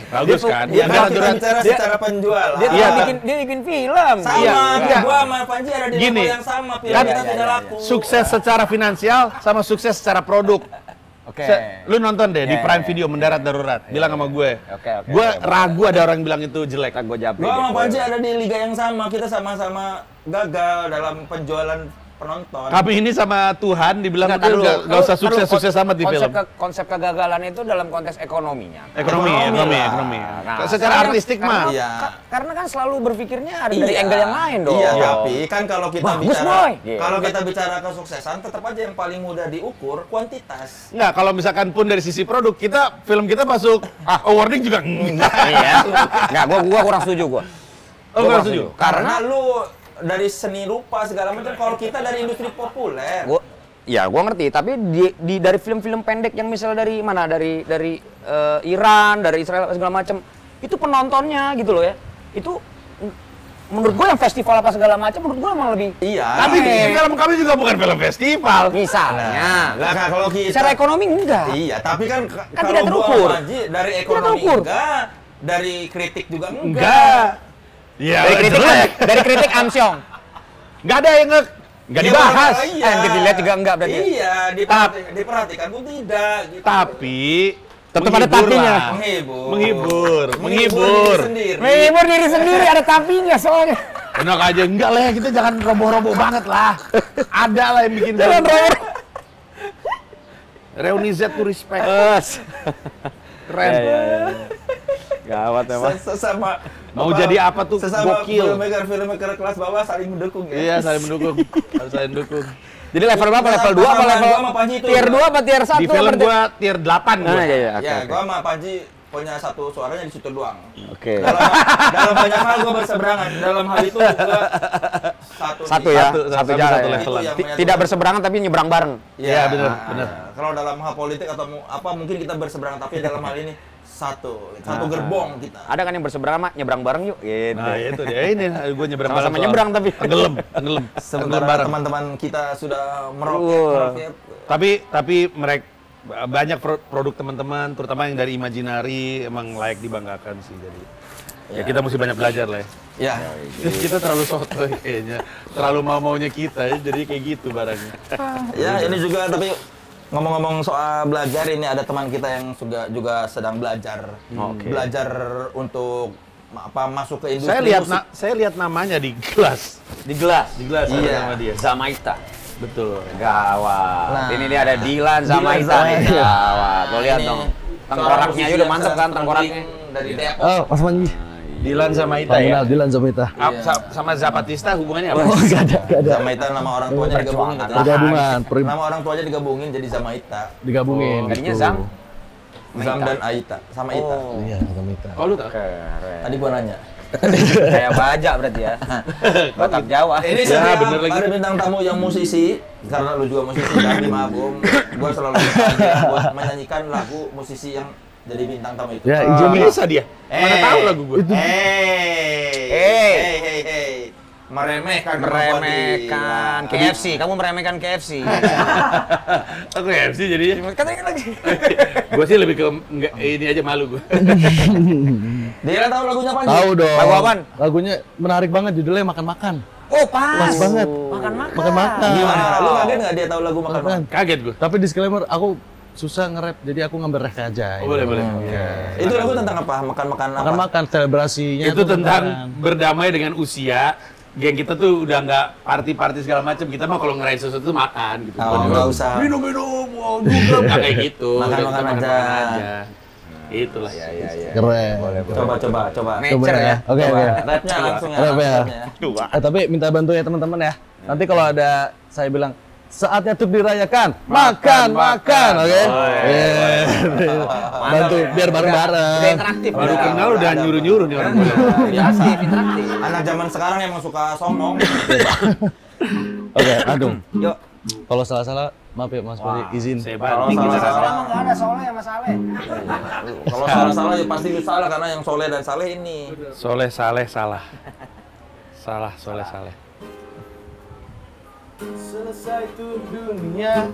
Bagus kan? Dia Mendarat kita Darurat. bicara secara penjual. Iya. Dia bikin film. Sama, Iya. gua sama Panji ada di Gini, level yang sama, film kan kita tidak laku. sukses secara finansial sama sukses secara produk. Oke. Lu nonton deh di Iya, Prime iya, Video Mendarat Darurat. Bilang sama gue. Oke. Gue ragu ada orang bilang itu jelek. Gue japri. Gua sama Panji ada di liga yang sama, kita sama-sama gagal dalam penjualan penonton. Kami ini sama Tuhan dibilang Nggak, itu taruh. nggak usah sukses-sukses amat di film. Konsep kegagalan itu dalam konteks ekonominya. Ekonomi. Nah, Secara karena- artistik mah. Iya. Karena kan selalu berpikirnya ada dari angle yang lain dong. Iya, tapi kan kalau kita Bagus, bicara boy. kalau kita bicara kesuksesan tetap aja yang paling mudah diukur kuantitas. Nggak, kalau misalkan pun dari sisi produk, film kita masuk awarding juga enggak. Iya. Enggak, gua kurang setuju gua. Oh, nggak setuju? Karena lu dari seni rupa segala macam, kalau kita dari industri populer. Gua ngerti, tapi dari film-film pendek yang misalnya dari mana? Dari Iran, dari Israel segala macam, itu penontonnya gitu loh ya. Itu menurut gua yang festival apa segala macam menurut gua emang lebih Iya. Tapi film kami juga bukan film festival. misalnya. Lah kalau kita Secara ekonomi enggak. Iya, tapi kan kalau tidak gua terukur. sama Panji dari ekonomi terukur. enggak, dari kritik juga enggak. Enggak. Ya, Dari kritik Amsyong. Nggak ada yang nggak Iya, dibahas. Iya. Dilihat juga enggak berarti. Iya, diperhatikan pun tidak gitu. Tapi Tetap ada menghibur tapinya. lah. Menghibur. diri sendiri. Menghibur diri sendiri ada tapinya soalnya. Enak aja, enggak lah ya, kita jangan roboh-roboh banget lah. Ada lah yang bikin Jangan roboh. Reuni Z to respect. Keren. Gawat emang. Sesama Mau jadi apa tuh? Sesama Gokil. filmmaker kelas bawah saling mendukung ya. Iya, saling mendukung. Harus saling dukung. Jadi level berapa? Level 2 apa level Gua sama Panji itu. tier 2 apa tier 1? Di film gua tier 8 gua. Nah, iya. Ya, gua sama Panji punya satu suaranya di situ doang. Oke. Dalam banyak hal gue berseberangan. Dalam hal itu gue Satu ya, satu jalan. satu Ya. levelan. Tidak berseberangan tapi nyebrang bareng. Iya, benar. Kalau dalam hal politik atau apa mungkin kita berseberangan, tapi dalam hal ini satu gerbong kita. Ada kan yang berseberangan mah nyebrang bareng yuk. Gitu. Nah, itu dia. Ini gue nyebrang Sama-sama bareng nyebrang tapi. tenggelam. Sementara teman-teman kita sudah meroket. Tapi mereka banyak produk teman-teman, terutama yang dari Imaginary, emang layak dibanggakan sih. Jadi ya kita mesti banyak belajar lah ya. Ya, Kita terlalu sotoy kayaknya, terlalu mau-maunya kita ya, jadi kayak gitu barangnya. ya ini juga tapi ngomong-ngomong soal belajar, ini ada teman kita yang juga sedang belajar. Belajar untuk masuk ke industri musik. Saya lihat namanya di gelas. Di gelas. Ada Iya. nama dia. Zamaita. Betul. Gawat. Nah. Ini dia ada Dilan Zamaita. Zamaita. Gawat. Lo lihat Ini dong. Tengkoraknya aja udah mantep kan tengkoraknya. Dari Depok. Oh, Mas Panji. Dilan Zamaita Pak ya. Kenal Dilan Zamaita. Sama Zapatista hubungannya apa? Enggak ada. Zamaita nama orang tuanya digabungin. Pergabungan, Nama orang tuanya digabungin jadi Zamaita. digabungin. Tadinya gitu. Zam. Zam dan Aita sama Ita. Iya, Zamaita. Oh, lu tahu? Keren. Tadi gua nanya. Kayak bajak berarti ya. Batak Jawa. Ini Ya, setiap bener lagi. ada bintang tamu yang musisi, karena lu juga musisi dan di Mabum, gua selalu bersedia buat menyanyikan lagu musisi yang jadi bintang tamu itu. Ya, izin Bisa dia. Mana tahu lagu gue. Hey. Meremehkan KFC. Kamu meremehkan KFC. Aku FC jadinya. Katanya lagi. Gue sih lebih ke enggak, ini aja malu gue. Dia tahu lagunya apa? Tahu dong. Lagu apaan? Lagunya menarik banget, judulnya Makan-Makan. Oh, pas. Pas banget. Makan-makan. Makan-makan. Gimana? Lu kaget nggak dia tahu lagu makan? Makan. Kaget gue. Tapi disclaimer, aku susah nge-rap, jadi aku ngambil ref aja. Oh, boleh. Itu lagu tentang apa? Makan-makan apa? Makan-makan, selebrasinya Itu tentang makan. berdamai dengan usia. Geng kita tuh udah nggak party sesegala macam. Kita mah kalau ngerayain sesuatu tuh makan gitu. Oh, nggak usah. Minum, wow, juga nggak kayak gitu. Makan-makan Udah, kita aja. aja. Itulah. Iya. Keren. Coba. Coba Nature ya. Oke. Rapnya langsung ya. Rap ya. rapnya. Tapi minta bantu ya teman-teman ya. Nanti kalau ada saya bilang saatnya untuk dirayakan, makan. Oke. Bantu biar bareng-bareng. Udah interaktif. Baru kenal udah nyuruh nih orang tua. Biasa. Interaktif. Anak zaman sekarang emang suka songong. Oke, aduh. Yuk. Kalau salah-salah, maaf ya Mas Puri, izin. Saya Kalau banding. salah-salah, Nggak ada soalnya sama Saleh. kalau salah-salah ya pasti lu salah karena yang soleh dan saleh ini. Soleh, salah. Soleh, saleh. Selesai tuh dunia.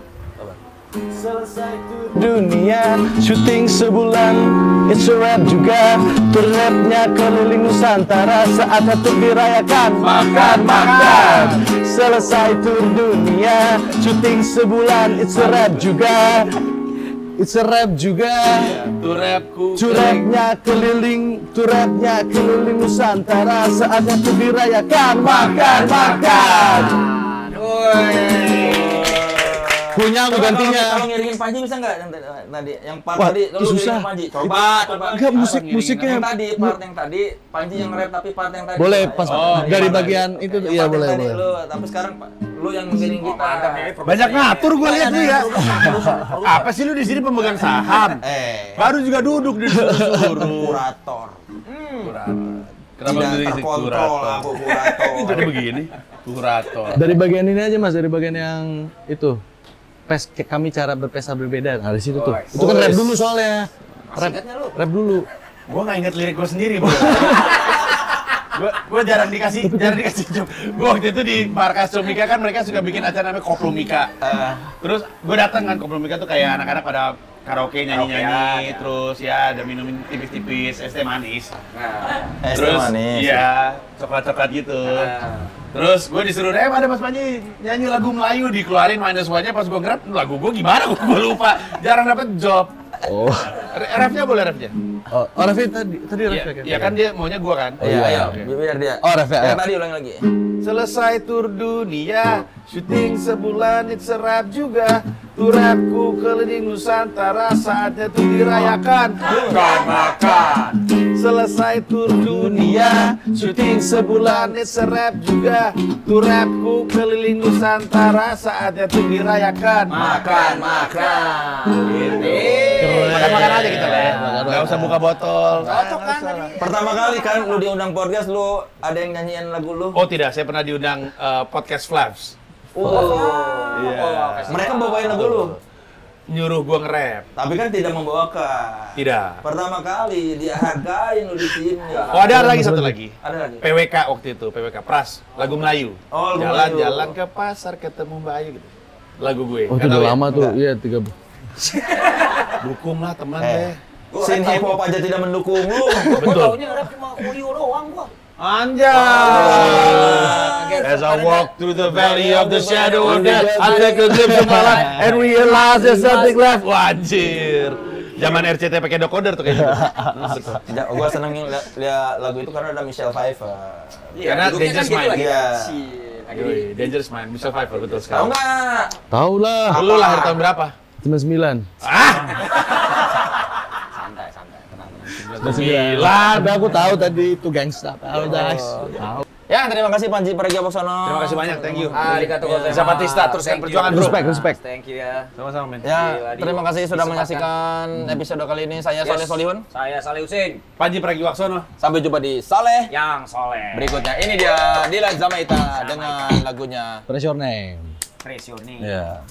Selesai tuh dunia, syuting sebulan, it's a rap juga. Rapnya keliling Nusantara, saatnya tuh dirayakan, makan. Selesai tuh dunia, syuting sebulan, it's a rap juga. It's a rap juga. Turapku. Rapnya keliling Nusantara, saatnya tuh dirayakan, makan. Punya aku gantinya. Kalau ngiringin Panji bisa nggak yang tadi? Yang part Wah, tadi itu lu susah. ngiringin Panji. Coba. Enggak, musiknya. Yang tadi part yang tadi Panji yang nge-rap tapi part yang tadi. Boleh coba. pas Yang dari part bagian tadi. itu Yang iya part boleh yang tadi boleh. Lu, tapi sekarang lu yang ngiring kita. Banyak ngatur gue lihat lu ya. Apa sih lu di sini pemegang saham? Baru juga duduk di suruh. Kurator. Kenapa Tidak beli terkontrol aku kurator. Jadi begini. Kurator. Dari bagian ini aja Mas, dari bagian yang itu. Kami cara berpesta berbeda. Nah, di situ tuh. Itu kan rap dulu soalnya. Rap dulu. Gue nggak inget lirik gue sendiri, Bro. Gue jarang dikasih job. Gue waktu itu di markas Komika kan mereka suka bikin acara namanya Koplumika. Terus gue datang kan, Koplumika tuh kayak anak-anak pada karaoke nyanyi-nyanyi, terus ya ada minum tipis-tipis, es teh manis. Es teh Terus manis. iya, coklat-coklat gitu. Terus gue disuruh, ada Mas Panji nyanyi lagu Melayu, dikeluarin -1-nya pas gue nge-rap, lagu gue gimana? Gue lupa, jarang dapet job. Oh. Rapnya boleh rapnya? Oh, Raffi tadi Raffi kan? Iya kan dia maunya gue kan? Iya, ayo. Oke. Biar dia. Oh, rap ya, Yang ayo. tadi ulang lagi. Selesai tur dunia, syuting sebulan, it's a rap juga. Turapku keliling Nusantara, saatnya tuh dirayakan. Makan. Selesai tur dunia, syuting sebulan, it's a rap juga. Turapku keliling Nusantara, saatnya tuh dirayakan. Makan. Makan aja kita lah ya. Nggak nggak usah buka botol. Cocok kan tadi? Pertama kali kan lu diundang podcast, lu ada yang nyanyiin lagu lu? Oh tidak, saya pernah diundang podcast Flaps. Iya. Mereka bawain lagu lu. Nyuruh gua nge-rap. Tapi kan tidak membawakan. Tidak. Pertama kali dia hargain lu di sini. Oh ada lagi satu lagi. Ada lagi. PWK waktu itu, PWK Pras, lagu Melayu. Oh, lagu Melayu. Jalan-jalan ke pasar ketemu Mbak Ayu gitu. Lagu gue. Oh, itu Nggak udah tahu ya? lama tuh. Enggak. Iya, 3 Dukung lah teman deh. Sin hip hop aja tidak mendukung lu. Betul. nge-rap cuma Julio doang gua. Anjay. As I walk through the valley of the shadow of death, I take a glimpse of my life and realize there's something left. Wah, anjir. Zaman RCT pakai decoder tuh kayaknya. Tidak, gua seneng lihat lagu itu karena ada Michelle Pfeiffer. Karena Dangerous Mind. Iya. Yoi, Dangerous Mind, Michelle Pfeiffer betul Tahu sekali. nggak? Tahu lah. Lu lahir tahun berapa? 99. Santai, tenang. 99. Tapi aku tahu tadi itu gangsta. Tahu, guys. Tahu. Ya, terima kasih Panji Pragiwaksono. Terima kasih banyak, thank you. Arigatou gozaimasu. Zapatista, teruskan perjuangan bro. Respect. Thank you ya. Sama-sama men. Ya, terima kasih sudah menyaksikan episode kali ini. Saya Soleh Solihun. Saya Saleh Husin. Panji Pragiwaksono. Sampai jumpa di Saleh Yang soleh. berikutnya. Ini dia Dilan Zamaita dengan lagunya. Press your name. Presioning. Ya.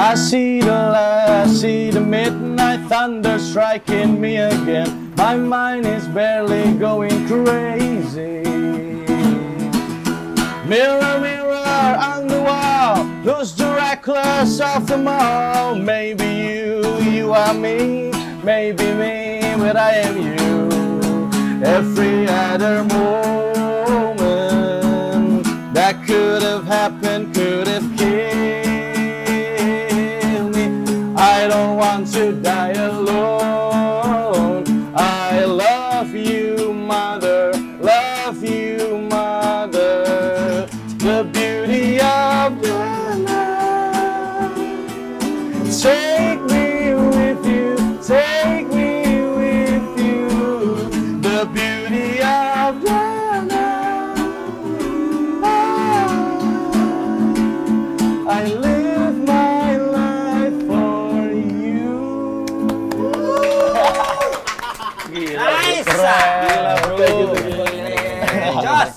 I see the light, I see the midnight thunder striking me again. My mind is barely going crazy. Mirror, mirror on the wall, who's the reckless of them all? Maybe you are me, maybe me, but I am you. Every other moment that could have happened, could have killed me. I don't want to die alone. I love you, mother. Love you, mother. The beauty of your love. Take me with you. Take me with you. The beauty of your love. I live my life for you. Nice. Gila bro. Jos.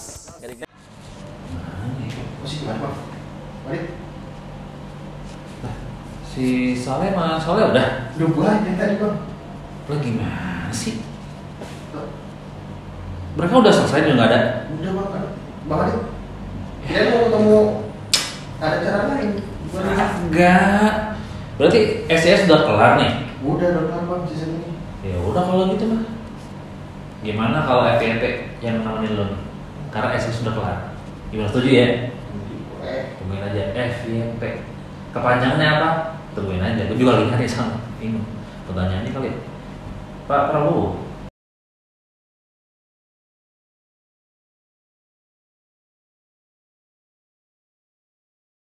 Si Saleh sama Soleh udah? Udah mulai dari tadi bang. Lah gimana sih? Mereka udah selesai juga nggak ada? Udah bang, bang Adit. Kirain mau ketemu ada cara lain. Enggak. Berarti SES udah kelar nih? Udah kelar bang season ini. Ya udah kalau gitu mah. Gimana kalau FYP yang nemenin lo? Karena SES sudah kelar. Gimana, setuju ya? Tungguin aja FYP. Kepanjangannya apa? Tungguin aja. Gue juga lihat ya sama. Bingung. Pertanyaannya kali. Pak Prabowo.